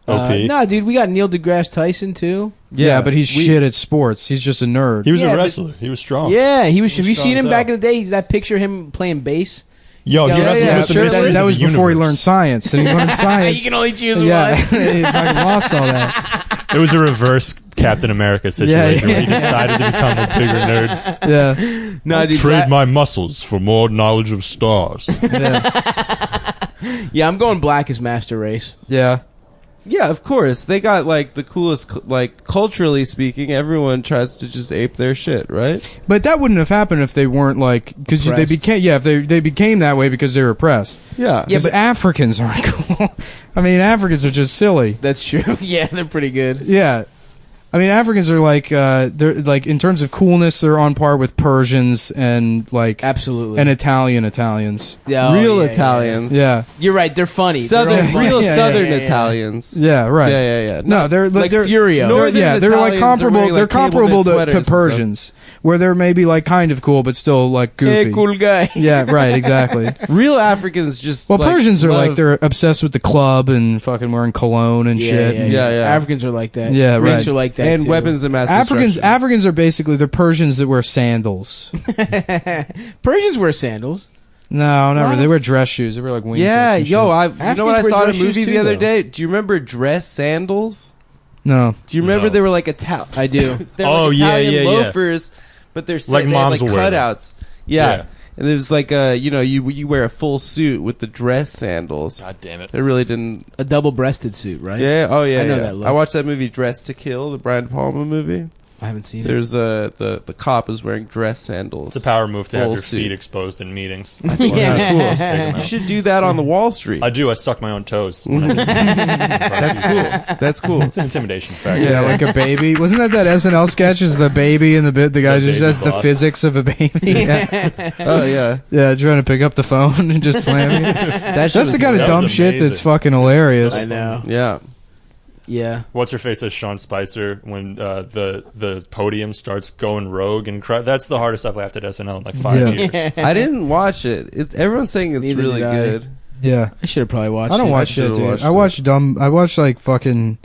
OP. Nah, dude, we got Neil deGrasse Tyson too. Yeah, but he's shit at sports. He's just a nerd. He was Yeah, a but- wrestler. He was strong. Yeah, he was. Have you strong seen him as back hell. in the day? That picture of him playing bass. Yo, he Yeah, wrestles yeah, with the sure. Masters that of was the before he universe. learned science, and he learned science. you can only choose Yeah, one. he fucking lost all that. It was a reverse Captain America situation yeah. where he decided to become a bigger nerd. Yeah, No, dude. Trade my muscles for more knowledge of stars. yeah, Yeah, I'm going black as master race. yeah. Yeah, of course. They got like the coolest, like culturally speaking, everyone tries to just ape their shit, right? But that wouldn't have happened if they weren't like because they Oppressed. became if they became that way because they were oppressed. Yeah. Yeah, but Africans aren't cool. I mean, Africans are just silly. That's true. Yeah, they're pretty good. Yeah. I mean, Africans are like they're like in terms of coolness, they're on par with Persians and like Absolutely. and Italians. Yeah, real yeah, Italians. Yeah, You're right. They're funny. Southern, They're all funny. real Yeah, Southern yeah, yeah. Italians. yeah, right. Yeah. No, they're Like they're Furio. Northern yeah, they're like Italians are comparable. wearing, They're like, cable comparable knit to sweaters and stuff. Persians, where they're maybe like kind of cool but still like goofy. Hey, cool guy. Yeah, right, exactly. Real Africans just. Well, like, Persians are like love- they're obsessed with the club and fucking wearing cologne and shit. Yeah. Africans are like that. Yeah, Greeks right. are like that. and too. weapons of mass destruction. Africans are basically the Persians that wear sandals. Persians wear sandals. No, never. What? They wear dress shoes. They wear like wingtips. Yeah, and yo, shit. you know what I Africans saw wear in a dress movie shoes the too, other though. day? Do you remember dress sandals? No. Do you remember No. they were like Italian? I do. They're Oh, like yeah, Italian yeah, yeah. loafers, but they're Like they had moms like will wear them. cutouts. Yeah. Yeah. And it was like you wear a full suit with the dress sandals. God damn it. It really didn't. A double-breasted suit, right? Yeah. Oh yeah. I know yeah. that look. I watched that movie Dress to Kill, the Brian De Palma movie. I haven't seen it. There's the cop is wearing dress sandals. It's a power move to have Full your suit. feet exposed in meetings. Yeah. Let's take 'em You out. should do that on the Wall Street. I do. I suck my own toes. That's cool. That's cool. It's an intimidation factor. Yeah, like a baby. Wasn't that SNL sketch? Is the baby in the bit? The guy The just baby has the boss. physics of a baby. Yeah, Oh yeah. yeah, trying to pick up the phone and just slamming it. That's the kind of that dumb was shit amazing. that's fucking hilarious. I know. Yeah. Yeah. What's her face as Sean Spicer when the podium starts going rogue and that's the hardest I've laughed at SNL in like 5 years. I didn't watch it. Everyone's saying it's Neither really did I. good. Yeah. I should have probably watched it. I don't watch shit, dude. I watch like fucking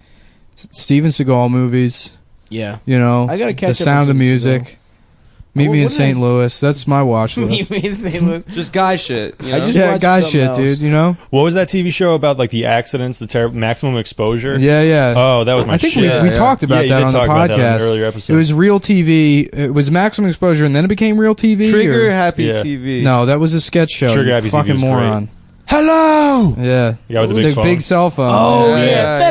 Steven Seagal movies. Yeah. You know, I gotta catch The up Sound with of Steven Music. Meet Me in what did St. Louis. That's my watch list. Me in St. Louis. Just guy shit. You know? I just Yeah, watched guy something shit, else. dude. You know? What was that TV show about like the accidents, the terrible maximum exposure? Yeah, yeah. Oh, that was my I think shit. we talked about you that did on the talk about that on podcast. an earlier episode. It was Real TV. It was Maximum Exposure, and then it became Real TV. Trigger or- Happy Yeah. TV. No, that was a sketch show. Trigger you Happy TV fucking was moron. Hello. Yeah. The guy with the big phone? big cell phone. Oh, Yeah, yeah. yeah.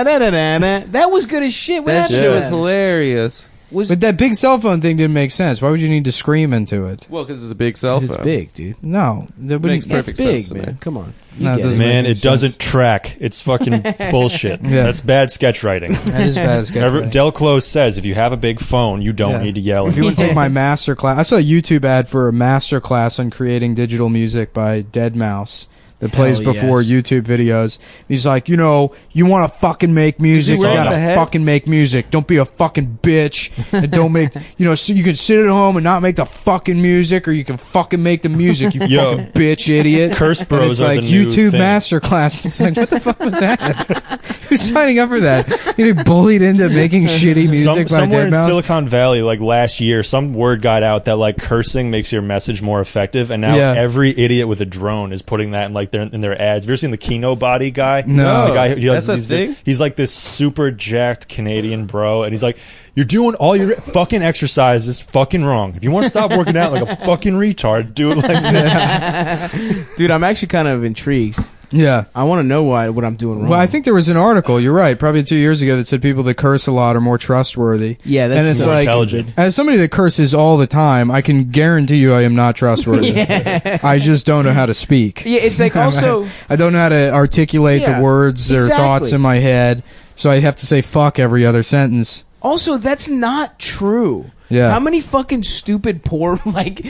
Da-da-da-da-da-da-da. That was good as shit. What That happened shit to was that? hilarious. But that big cell phone thing didn't make sense. Why would you need to scream into it? Well, because it's a big cell phone. It's big, dude. No, that Makes wouldn't. perfect It's big, sense to me. man. Come on. You No, it get doesn't Man, make it sense. doesn't track. It's fucking bullshit. Yeah. That's bad sketch writing. That is bad sketch writing. Del Close says if you have a big phone, you don't Yeah. need to yell. If you want to take my master class, I saw a YouTube ad for a master class on creating digital music by Deadmau5 that plays Hell before yes. YouTube videos. He's like, you know, you want to fucking make music, you wearing gotta the hat? fucking make music. Don't be a fucking bitch. And don't make, you know, so you can sit at home and not make the fucking music, or you can fucking make the music, you Yo. fucking bitch idiot. Curse And bros it's are like the new YouTube thing. masterclass. It's like, what the fuck was that? Who's signing up for that? You get bullied into making shitty music by somewhere in Deadmau5? Silicon Valley, like last year, some word got out that like cursing makes your message more effective, and now Yeah. every idiot with a drone is putting that in like in their ads. Have you ever seen the Kino Body guy? No. The guy who does That's a thing? He's like this super jacked Canadian bro, and he's like, "You're doing all your fucking exercises fucking wrong. If you want to stop working out like a fucking retard, do it like this." Dude, I'm actually kind of intrigued. Yeah. I want to know what I'm doing wrong. Well, I think there was an article. You're right. Probably 2 years ago that said people that curse a lot are more trustworthy. Yeah, that's and it's more like, intelligent. as somebody that curses all the time, I can guarantee you I am not trustworthy. I just don't know how to speak. Yeah, it's like also. I don't know how to articulate Yeah, the words or exactly. thoughts in my head, so I have to say fuck every other sentence. Also, that's not true. Yeah. How many fucking stupid, poor, like,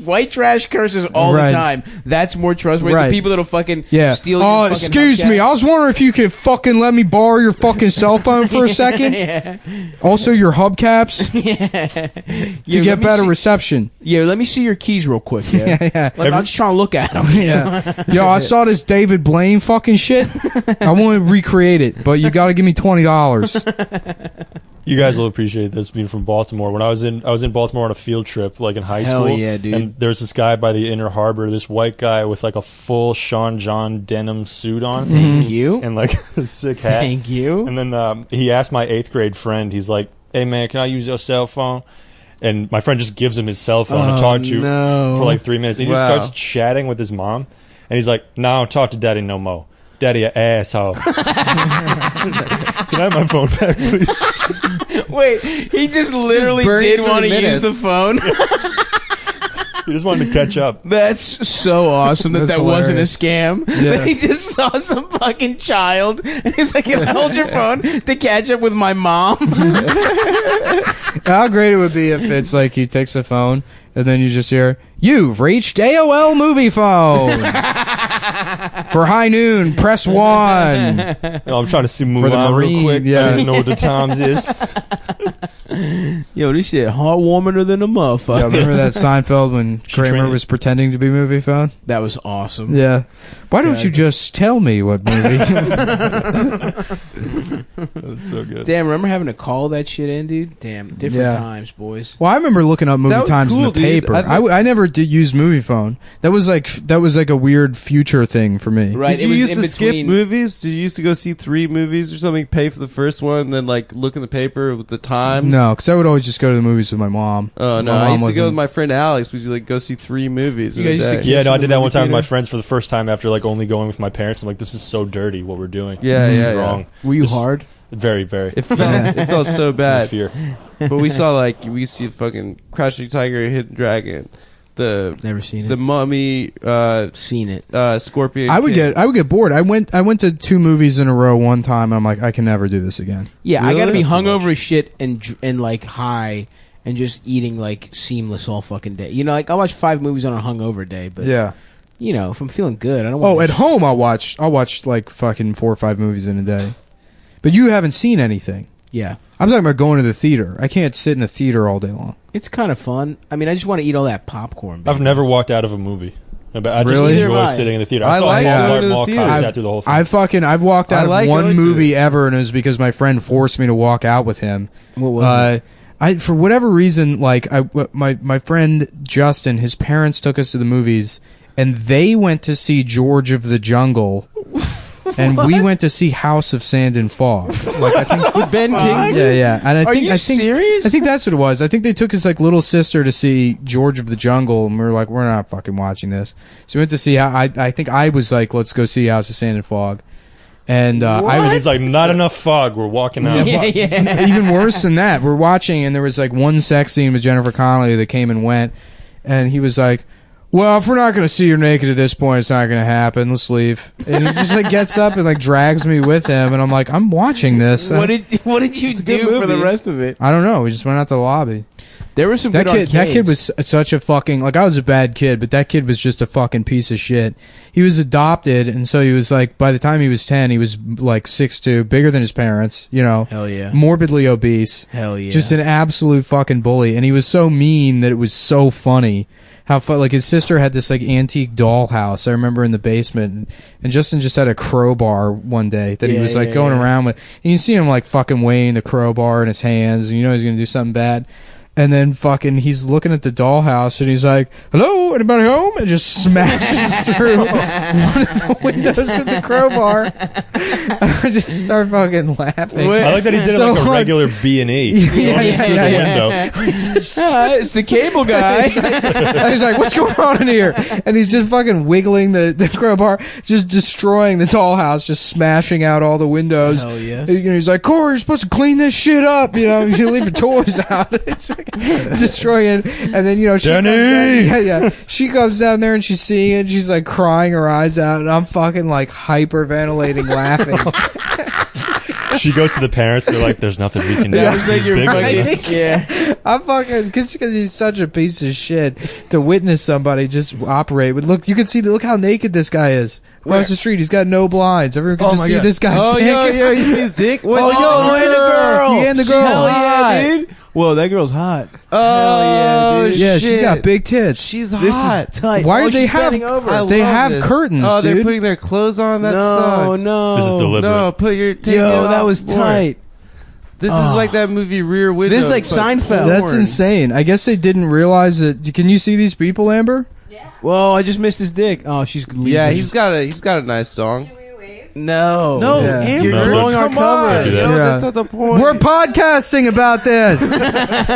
white trash curses all Right. the time? That's more trustworthy Right. than people that'll fucking Yeah. steal your fucking excuse hubcap. me. I was wondering if you could fucking let me borrow your fucking cell phone for a second. Yeah. Also, your hubcaps to Yeah, get let me better see- reception. Yeah, let me see your keys real quick. Yeah. Yeah. Like, I'm just trying to look at them. Yeah. Yo, I saw this David Blaine fucking shit. I want to recreate it, but you got to give me $20. You guys will appreciate this being from Baltimore. When I was in Baltimore on a field trip, like in high Hell school. yeah, dude. And there was this guy by the Inner Harbor, this white guy with like a full Sean John denim suit on, Thank you. and like a sick hat. Thank you. And then he asked my 8th grade friend, he's like, "Hey man, can I use your cell phone?" And my friend just gives him his cell phone to talk to no. for like 3 minutes. And he just Wow. starts chatting with his mom, and he's like, "No, I don't talk to daddy no more. Daddy a asshole." Can I have my phone back, please? Wait, he just literally burned did 3 want to use minutes. the phone? He just wanted to catch up. That's so awesome that That's wasn't a hilarious. scam. Yeah. That he just saw some fucking child and he's like, "Can I hold your phone to catch up with my mom?" How great it would be if it's like he takes a phone and then you just hear, "You've reached AOL movie phone. For high noon, press 1. I'm trying to see For the Mulan real Marine, quick. yeah. I didn't know what the times is. Yo, this shit heartwarming than a motherfucker. Yeah, remember that Seinfeld when Kramer trained- was pretending to be movie phone? That was awesome. Yeah. Why don't you just tell me what movie? That was so good. Damn, remember having to call that shit in, dude? Damn, different Yeah. times, boys. Well, I remember looking up movie That was times in cool, the dude. paper. I never did use movie phone. That was like a weird future thing for me. Right. Did it you was used in to skip between- movies? Did you used to go see 3 movies or something, pay for the first one, and then like look in the paper with the times? No, because I would always just go to the movies with my mom. Oh no! My I mom used to go wasn't- with my friend Alex. We used to like go see 3 movies You in a guys used to day. Yeah, no, I in the did that one movie time with my theater? friends for the first time after like only going with my parents. I'm like, this is so dirty what we're doing. Yeah, this yeah, is yeah. wrong. Were you This- hard? Very, very. It felt so bad. Fear. But we saw like we used to see fucking Crouching Tiger, Hidden Dragon, the Never seen it. the Mummy, Seen it. Scorpion. I would King. get bored. I went to 2 movies in a row one time. And I'm like, I can never do this again. Yeah, I Really? gotta be That's too hungover as shit and like high and just eating like seamless all fucking day. You know, like I watch 5 movies on a hungover day, but Yeah. you know, if I'm feeling good, I don't want Oh, at home I'll watch like fucking 4 or 5 movies in a day. But you haven't seen anything. Yeah. I'm talking about going to the theater. I can't sit in the theater all day long. It's kind of fun. I mean, I just want to eat all that popcorn. Baby. I've never walked out of a movie. But I just Really? enjoy sitting in the theater. I saw like Mall going to the Mall Cop, theater. I sat through the whole thing. I've walked out I like of one going to movie it. ever, and it was because my friend forced me to walk out with him. What was it? For whatever reason, like my friend Justin, his parents took us to the movies, and they went to see George of the Jungle, and we went to see House of Sand and Fog. Like I think With Ben Kingsley? yeah. And Are you serious? I think that's what it was. I think they took his like little sister to see George of the Jungle, and we were like, we're not fucking watching this. So we went to see how I think I was like, let's go see House of Sand and Fog. And He's like, not enough fog. We're walking out. even worse than that, we're watching, and there was like one sex scene with Jennifer Connelly that came and went, and he was like, well, if we're not going to see her naked at this point, it's not going to happen. Let's leave. And he just like gets up and like drags me with him, and I'm like, I'm watching this. What did you do for the rest of it? I don't know. We just went out to the lobby. There were some good arcades. That kid was such a fucking, like, I was a bad kid, but that kid was just a fucking piece of shit. He was adopted, and so he was like, by the time he was 10, he was like 6'2", bigger than his parents, you know. Hell yeah. Morbidly obese. Hell yeah. Just an absolute fucking bully, and he was so mean that it was so funny. How like his sister had this like antique dollhouse, I remember, in the basement, and Justin just had a crowbar one day that he was like going around with, and you see him like fucking weighing the crowbar in his hands, and you know he's gonna do something bad. And then fucking he's looking at the dollhouse, and he's like, hello, anybody home? And just smashes through one of the windows with the crowbar. And I just start fucking laughing. I like that he did So it like a hard. regular B&E. Yeah. It's the cable guy. And he's like, what's going on in here? And he's just fucking wiggling the crowbar, just destroying the dollhouse, just smashing out all the windows. Hell yes. He's like, Corey, you're supposed to clean this shit up. You know, you should leave your toys out. It's fucking destroying it. And then, you know, she she comes down there and she's seeing it. She's like crying her eyes out. And I'm fucking like hyperventilating laughing. She goes to the parents. They're like, "There's nothing we can do." That was like He's your big fucking- with us. Yeah. I'm fucking because he's such a piece of shit to witness somebody just operate. But look, you can see look how naked this guy is across the street. He's got no blinds. Everyone can just see this guy's dick. Yeah, you see his dick? What? Oh, and the girl. Yeah, and the girl. Hell Hot. yeah, dude. Whoa, that girl's hot. Oh, dude. Yeah, shit. she's got big tits. She's This hot. is tight. Why Oh, do they she's have? bending over. I They love have this. curtains, Oh, they're dude. putting their clothes on? That No, sucks. no. This is deliberate. No, take it Yo, that off was more. tight. This is like that movie Rear Window. This is like but Seinfeld. That's porn. insane. I guess they didn't realize that. Can you see these people, Amber? Whoa, I just missed his dick. Oh, she's leaving. Yeah, he's got a nice song. No. No, Yeah. Amber, You're blowing our come cover. on. Yeah. Yo, that's not the point. We're podcasting about this.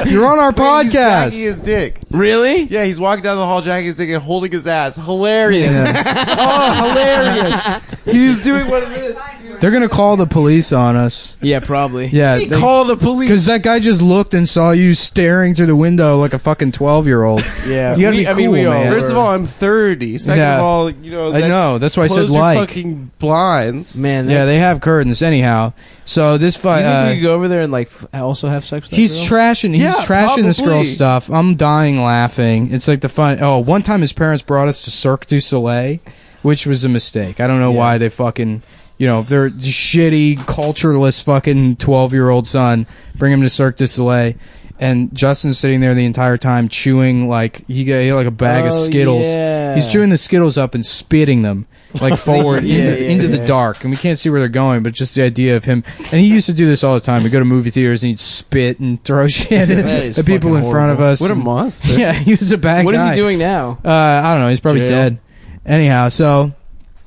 You're on our He's jacking podcast. his dick. Really? Yeah, he's walking down the hall jacking his dick and holding his ass. Hilarious. Yeah. Oh, hilarious. He was doing one of this. They're gonna call the police on us. Yeah, probably. Yeah, Call the police. because that guy just looked and saw you staring through the window like a fucking 12-year-old. Yeah. You gotta be cool, we all man. First of all, I'm 30. Second Yeah. of all, you know, I know. That's why I said close your like. fucking blinds. Man, Yeah, they have curtains. Anyhow, so this you think we fight. could go over there and like also have sex with that He's girl? trashing. He's Yeah, trashing this probably. girl's stuff. I'm dying laughing. It's like the fun. Oh, one time his parents brought us to Cirque du Soleil, which was a mistake. I don't know why they fucking. You know, if they're shitty, cultureless fucking 12-year-old son, bring him to Cirque du Soleil. And Justin's sitting there the entire time chewing like he got like a bag of Skittles. Yeah. He's chewing the Skittles up and spitting them like forward into the dark, and we can't see where they're going. But just the idea of him, and he used to do this all the time. We'd go to movie theaters and he'd spit and throw shit That is at people in fucking front of horrible. us. What a And- monster. Yeah, he was a bad What is guy. he doing now? I don't know. He's probably Jail? dead. Anyhow, so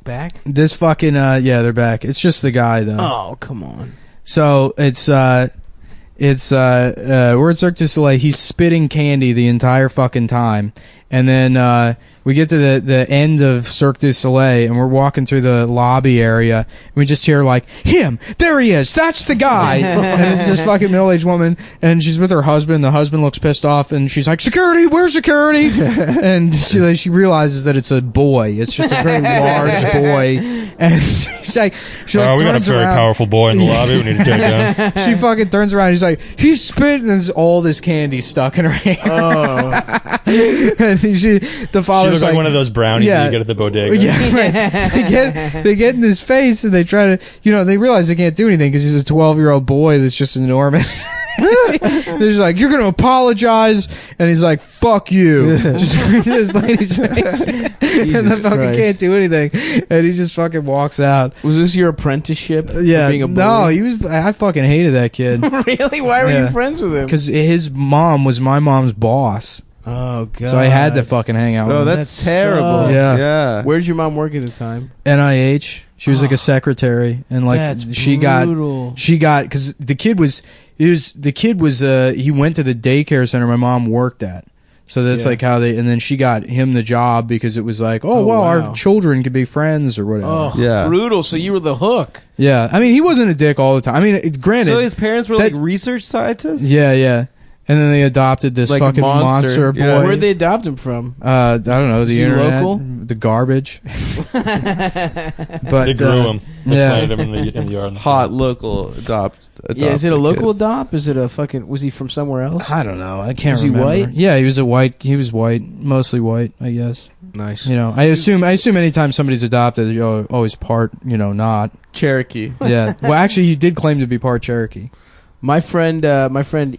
Back? this fucking yeah, they're back. It's just the guy though. Oh, come on. So it's we're at Cirque du Soleil. He's spitting candy the entire fucking time, and then we get to the end of Cirque du Soleil, and we're walking through the lobby area, and we just hear like, him, there he is, that's the guy. And it's this fucking middle-aged woman, and she's with her husband. The husband looks pissed off, and she's like, security, where's security? And she realizes that it's a boy. It's just a very large boy, and she's like, We got a turns very around. powerful boy in the lobby. We need to take down. She fucking turns around. He's like, he's spitting. And there's all this candy stuck in her hair. Oh. And the She father's looks like one of those brownies that you get at the bodega. Yeah, right. They get in his face and they try to, they realize they can't do anything because he's a 12-year-old boy that's just enormous. They're just like, you're going to apologize, and he's like, fuck you. Just in this lady's face. And the fucking Christ. can't do anything. And he just fucking walks out. Was this your apprenticeship? for Yeah, being a no, bully? I fucking hated that kid. Really? Why were Yeah. you friends with him? Because his mom was my mom's boss. Oh god. So I had to fucking hang out with Oh, him. that's That terrible. sucks. Yeah. Where did your mom work at the time? NIH. She was like a secretary, and like That's she brutal. got because the kid was he went to the daycare center my mom worked at. So that's Yeah. like how and then she got him the job because it was like, Oh, well, wow. our children could be friends or whatever. Oh, Yeah. brutal. So you were the hook. Yeah, I mean, he wasn't a dick all the time. I mean, granted, So his parents were that- like research scientists? yeah. And then they adopted this Like a fucking monster boy. Yeah. Where'd they adopt him from? I don't know, the Is he internet, local? the garbage. But They grew him. They yeah. planted him in the yard. Hot local adopt. Yeah, is it a local kids. adopt? Is it a fucking? Was he from somewhere else? I don't know. I can't Was he remember. white? Yeah, he was white, mostly white, I guess. Nice. I assume anytime somebody's adopted, you're always part, not. Cherokee. Yeah. Well, actually, he did claim to be part Cherokee. My friend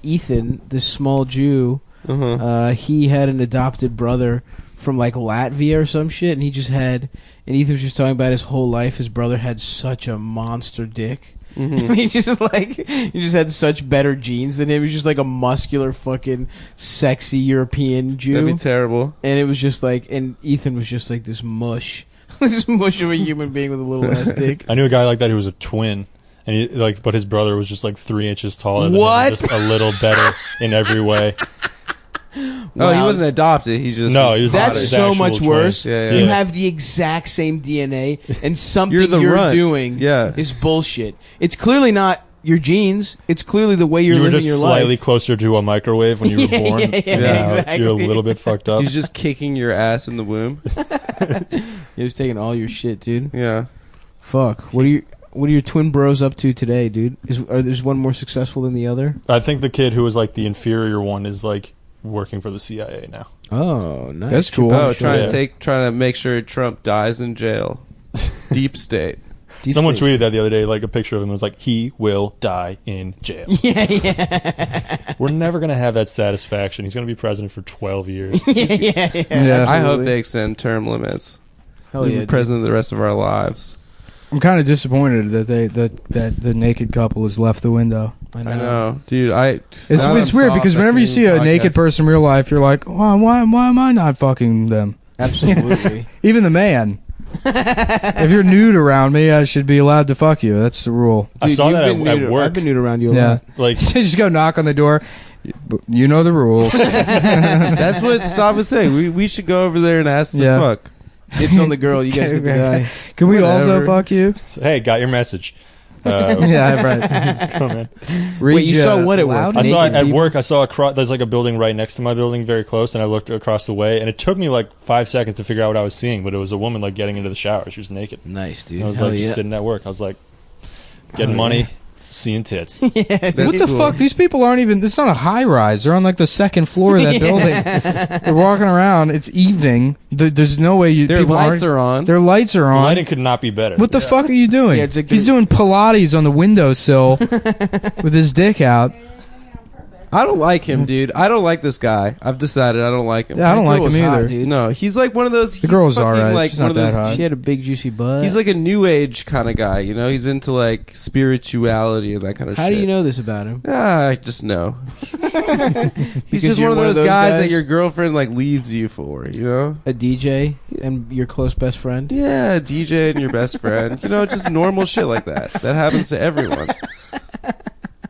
Ethan, this small Jew, Uh-huh. he had an adopted brother from like Latvia or some shit, and and Ethan was just talking about his whole life. His brother had such a monster dick. Mhm. he just had such better genes than him. He was just like a muscular fucking sexy European Jew. That'd be terrible. And it was just like, and Ethan was just like this mush. This mush of a human being with a little ass dick. I knew a guy like that who was a twin, and but his brother was just like 3 inches taller than What? him, just a little better in every way. Oh, he Wow. wasn't adopted. He just No, he was That's his so actual much twin. worse. Yeah, You yeah. have the exact same DNA, and something You're the runt. doing Yeah. is bullshit. It's clearly not your genes. It's clearly the way you're You were living just your slightly life. closer to a microwave when you were born. Yeah, exactly. You're a little bit fucked up. He's just kicking your ass in the womb. He was taking all your shit, dude. Yeah. Fuck. What are your twin bros up to today, dude? Is one more successful than the other? I think the kid who was like the inferior one is like working for the CIA now. Oh, nice. That's cool. Oh, Yeah. trying to make sure Trump dies in jail. Deep state. Deep Someone state. tweeted that the other day, like a picture of him. It was like, he will die in jail. Yeah. We're never going to have that satisfaction. He's going to be president for 12 years. Yeah. I hope absolutely. they extend term limits. Hell We'll yeah, be dude. president the rest of our lives. I'm kind of disappointed that the naked couple has left the window. I know, dude. It's weird because whenever you see a naked person in real life, you're like, why am I not fucking them? Absolutely. Even the man. If you're nude around me, I should be allowed to fuck you. That's the rule. I saw you've that been at nude- work. I've been nude around you a Yeah. lot. Like, Just go knock on the door. You know the rules. That's what Sav was saying. We should go over there and ask Yeah. to fuck. Dibs on the girl. You guys get the guy. Can we also Whatever. fuck you? hey, got your message. Yeah, right. Come on. Wait, you saw what at work? loud? I saw it Naked at people? work. I saw there's like a building right next to my building, very close, and I looked across the way, and it took me like 5 seconds to figure out what I was seeing. But it was a woman like getting into the shower. She was naked. Nice, dude. And I was Hell like just yeah. sitting at work. I was like getting Hell money, yeah. seeing tits. What the cool. fuck? These people aren't even. It's not a high rise. They're on like the second floor of that building. They're walking around. It's evening. There's no way Their people lights aren't. are on. Their lights are The on. lighting could not be better. What the fuck are you doing? Yeah, it's like He's they're- doing Pilates on the windowsill with his dick out. I don't like him, dude. I don't like this guy. I've decided I don't like him. Yeah, I don't That like girl him was hot, either. dude. No, he's like one of those. The girl's he's fucking alright. Like She's one not of that those. hot. She had a big juicy butt. He's like a new age kind of guy. You know, he's into like spirituality and that kind of shit. How do you know this about him? I just know. He's Because just you're one of those guys that guys? your girlfriend like leaves you for. You know? A DJ and your close best friend? Yeah, DJ and your best friend. You know, just normal shit like that. That happens to everyone.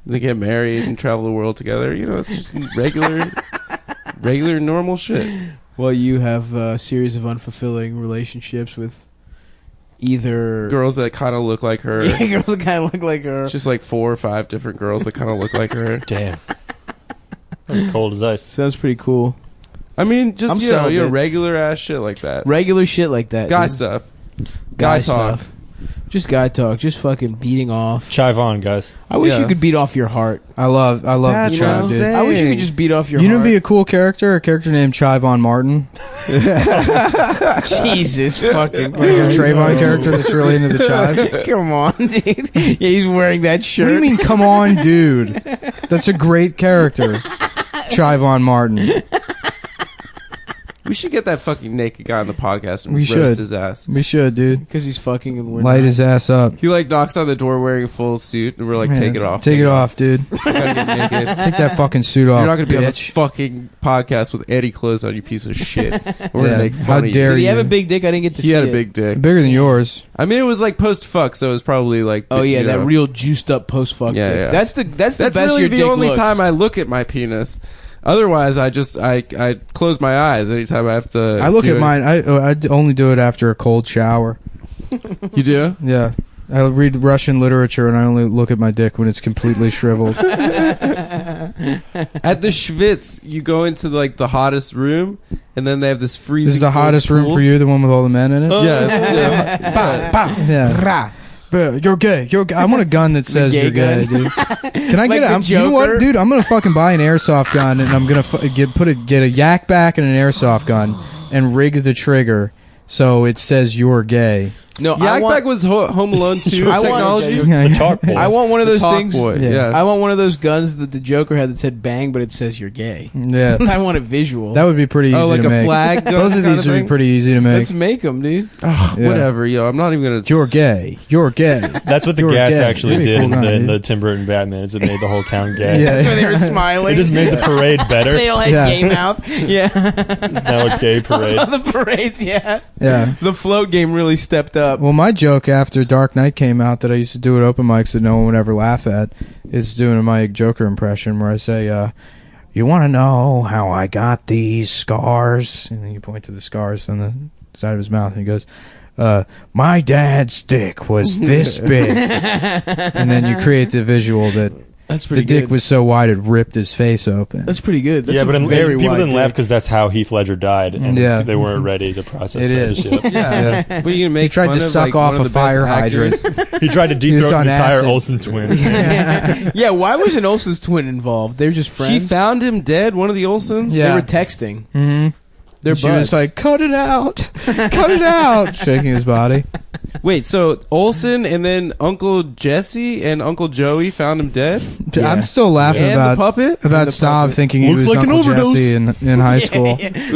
They get married and travel the world together. You know, it's just regular normal shit. Well, you have a series of unfulfilling relationships with either Girls that kind of look like her. Yeah, girls that kind of look like her. It's just like 4 or 5 different girls that kind of look like her. Damn. That was cold as ice. Sounds pretty cool. I mean, just I'm you know, celibate. regular ass shit like that. Regular shit like that. Guy dude. stuff. Guy Guy talk. stuff. Just guy talk. Just fucking beating off. Chive on, guys. I wish Yeah. you could beat off your heart. I love That's the what chive, I'm dude. saying. I wish you could just beat off your You know, heart. be a cool character. A character named Chivon Martin, Jesus fucking. like a Trayvon character that's really into the chive. Come on, dude. Yeah, he's wearing that shirt. What do you mean? Come on, dude. That's a great character, Chivon Martin. We should get that fucking naked guy on the podcast and We roast should. his ass. We should, dude. Because he's fucking and we're Light not. his ass up. He like knocks on the door wearing a full suit, and we're like, Man, take it off. Take it off, dude. Gotta get naked. Take that fucking suit off. You're not gonna be on the bitch. fucking podcast with any clothes on, you piece of shit. We're Yeah. gonna make fun How of you. dare Did he have you. a big dick? I didn't get to see He had a it. big dick. Bigger than yours. I mean, it was like post fuck, so it was probably like. Oh yeah, you that know. real juiced up post fuck Yeah, dick. yeah. That's the That's best really your the dick only looks. time I look at my penis. Otherwise, I close my eyes anytime I have to. I look do at it. mine. I only do it after a cold shower. You do? Yeah. I read Russian literature and I only look at my dick when it's completely shriveled. At the Schwitz, you go into like the hottest room, and then they have this freezing. This is the cold hottest room pool. for you, the one with all the men in it? Yes. Yeah. But you're gay. You're gay. I want a gun that says gay you're gay, gun. dude. Can I Like get the it? You know what, Joker? dude? I'm gonna fucking buy an airsoft gun and I'm gonna get a yak back and an airsoft gun and rig the trigger so it says you're gay. No, Yak Back was Home Alone 2 I want- technology. The talk boy. I want one of The those talk things. boy. Yeah. Yeah. I want one of those guns that the Joker had that said "bang," but it says you're gay. Yeah. I want it visual. That would be pretty easy Oh, like to a make. flag gun. Both of kind these would be thing? pretty easy to make. Let's make them, dude. Ugh, Yeah. Whatever, yo. I'm not even gonna. You're gay. You're gay. That's what the You're gas gay. actually That'd be did cool gun, in dude. the Tim Burton Batman. Is it made the whole town gay? Yeah. That's why they were smiling. It just made the parade better. They all had Yeah. gay mouth. Yeah. Now a gay parade. The parades, yeah. Yeah. The float game really stepped up. Well, my joke after Dark Knight came out that I used to do at open mics that no one would ever laugh at is doing my Joker impression where I say, you want to know how I got these scars? And then you point to the scars on the side of his mouth and he goes, my dad's dick was this big. And then you create the visual that That's the pretty dick good. was so wide it ripped his face open. That's pretty good. That's Yeah, a but very people wide didn't laugh dick. because that's how Heath Ledger died, and Yeah. they weren't ready to process It that is. shit. Yeah. What are you gonna make? He tried fun to of, suck like, off one of a the best fire actors? He tried to He was dethrone on the entire acid. Olsen twin. Yeah, why was an Olsen's twin involved? They're just friends. She found him dead. One of the Olsons. Yeah. They were texting. Mm-hmm. They're She was buds. like, cut it out. Cut it out. Shaking his body. Wait, so Olsen and then Uncle Jesse and Uncle Joey found him dead, Yeah. I'm still laughing and about the puppet. about the Stav puppet. thinking he Looks was like an Uncle overdose. Jesse in high school.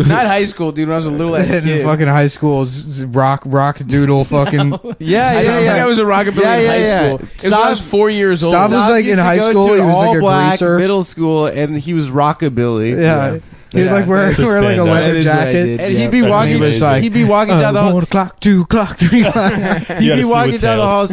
Not high school, dude. When I was a little ass In kid. fucking high school, rock doodle fucking. Yeah, I don't think I was a rockabilly Yeah, in yeah, high yeah. school. It was when I was 4 years old. Stav was like in used to high go school, to he an was like a all-black greaser. middle school, and he was rockabilly. Yeah. He was Yeah. like wearing Just like a stand up. leather That is what I jacket. did. And Yeah. he'd be That's walking. amazing. was like, he'd be walking down the hall. 1 o'clock, 2 o'clock, 3 o'clock. You He'd gotta be see walking with down the tails. halls.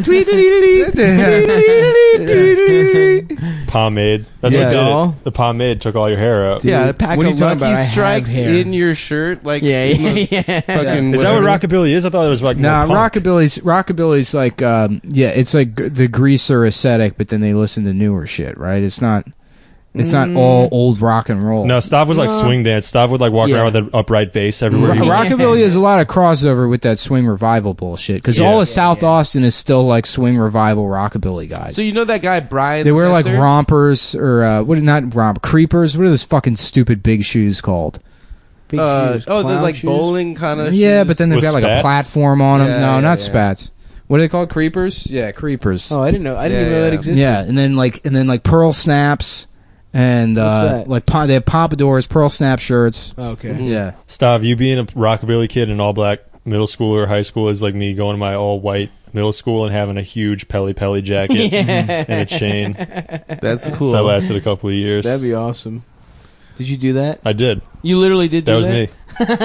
Tweet-a-dee-dee-dee-dee-dee-dee-dee-dee. Pomade. That's Yeah. what did Doll. it. The pomade took all your hair out. Dude, Yeah, a pack what are of you talking Lucky about? I have Strikes hair. in your shirt, like Yeah, in the yeah. fucking. Is that what whatever. rockabilly is? I thought it was like Nah, more punk. rockabilly's like yeah, it's like the greaser aesthetic, but then they listen to newer shit, right? It's not all old rock and roll. No, Stav was like swing dance. Stav would like walk Yeah. around with an upright bass everywhere. he went. Rockabilly has a lot of crossover with that swing revival bullshit because Yeah. all of South Austin is still like swing revival rockabilly guys. So you know that guy Brian? They wear like Setzer? rompers or creepers. What are those fucking stupid big shoes called? Big shoes. Oh, they're Clown like shoes? bowling kind of. Yeah, but then they've With got like a spats? platform on them. Yeah, No, yeah, not yeah. spats. What are they called? Creepers? Yeah, creepers. Oh, I didn't know. I didn't Yeah, even know that yeah. existed. Yeah, and then like pearl snaps and What's that? like they have pompadours, pearl snap shirts. Okay. Mhm. Yeah. Stav, you being a rockabilly kid in all black middle school or high school is like me going to my all white middle school and having a huge Pelly jacket and a chain. That's cool. That lasted a couple of years. That'd be awesome. Did you do that? I did. You literally did do That that? was me.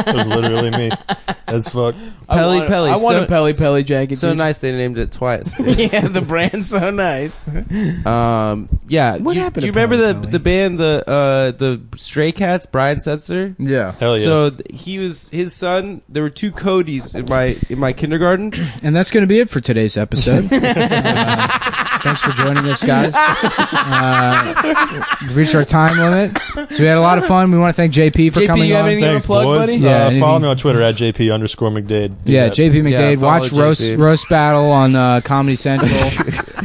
That was literally me. As fuck. Pelly. I want a Pelly jacket. So dude. nice they named it twice. too. Yeah, the brand's so nice. Yeah. What do happened Do you to remember Pelly? the band the Stray Cats? Brian Setzer. Yeah. Hell yeah. So he was his son. There were two Codys in my kindergarten. And that's going to be it for today's episode. Thanks for joining us, guys. We've reached our time limit, so we had a lot of fun. We want to thank JP for JP, coming you have on. anything Thanks, to plug, boys. buddy? Yeah, anything- Follow me on Twitter at JP_McDade. Do Yeah, that. JP McDade. follow Watch JP. Roast Battle on Comedy Central.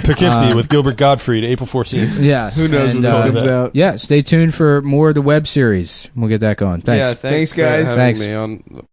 Poughkeepsie with Gilbert Gottfried, April 14th. Yeah. Who knows And, when this comes out? Yeah, stay tuned for more of the web series. We'll get that going. Thanks. Yeah, thanks Thanks, guys. for having Thanks. me on.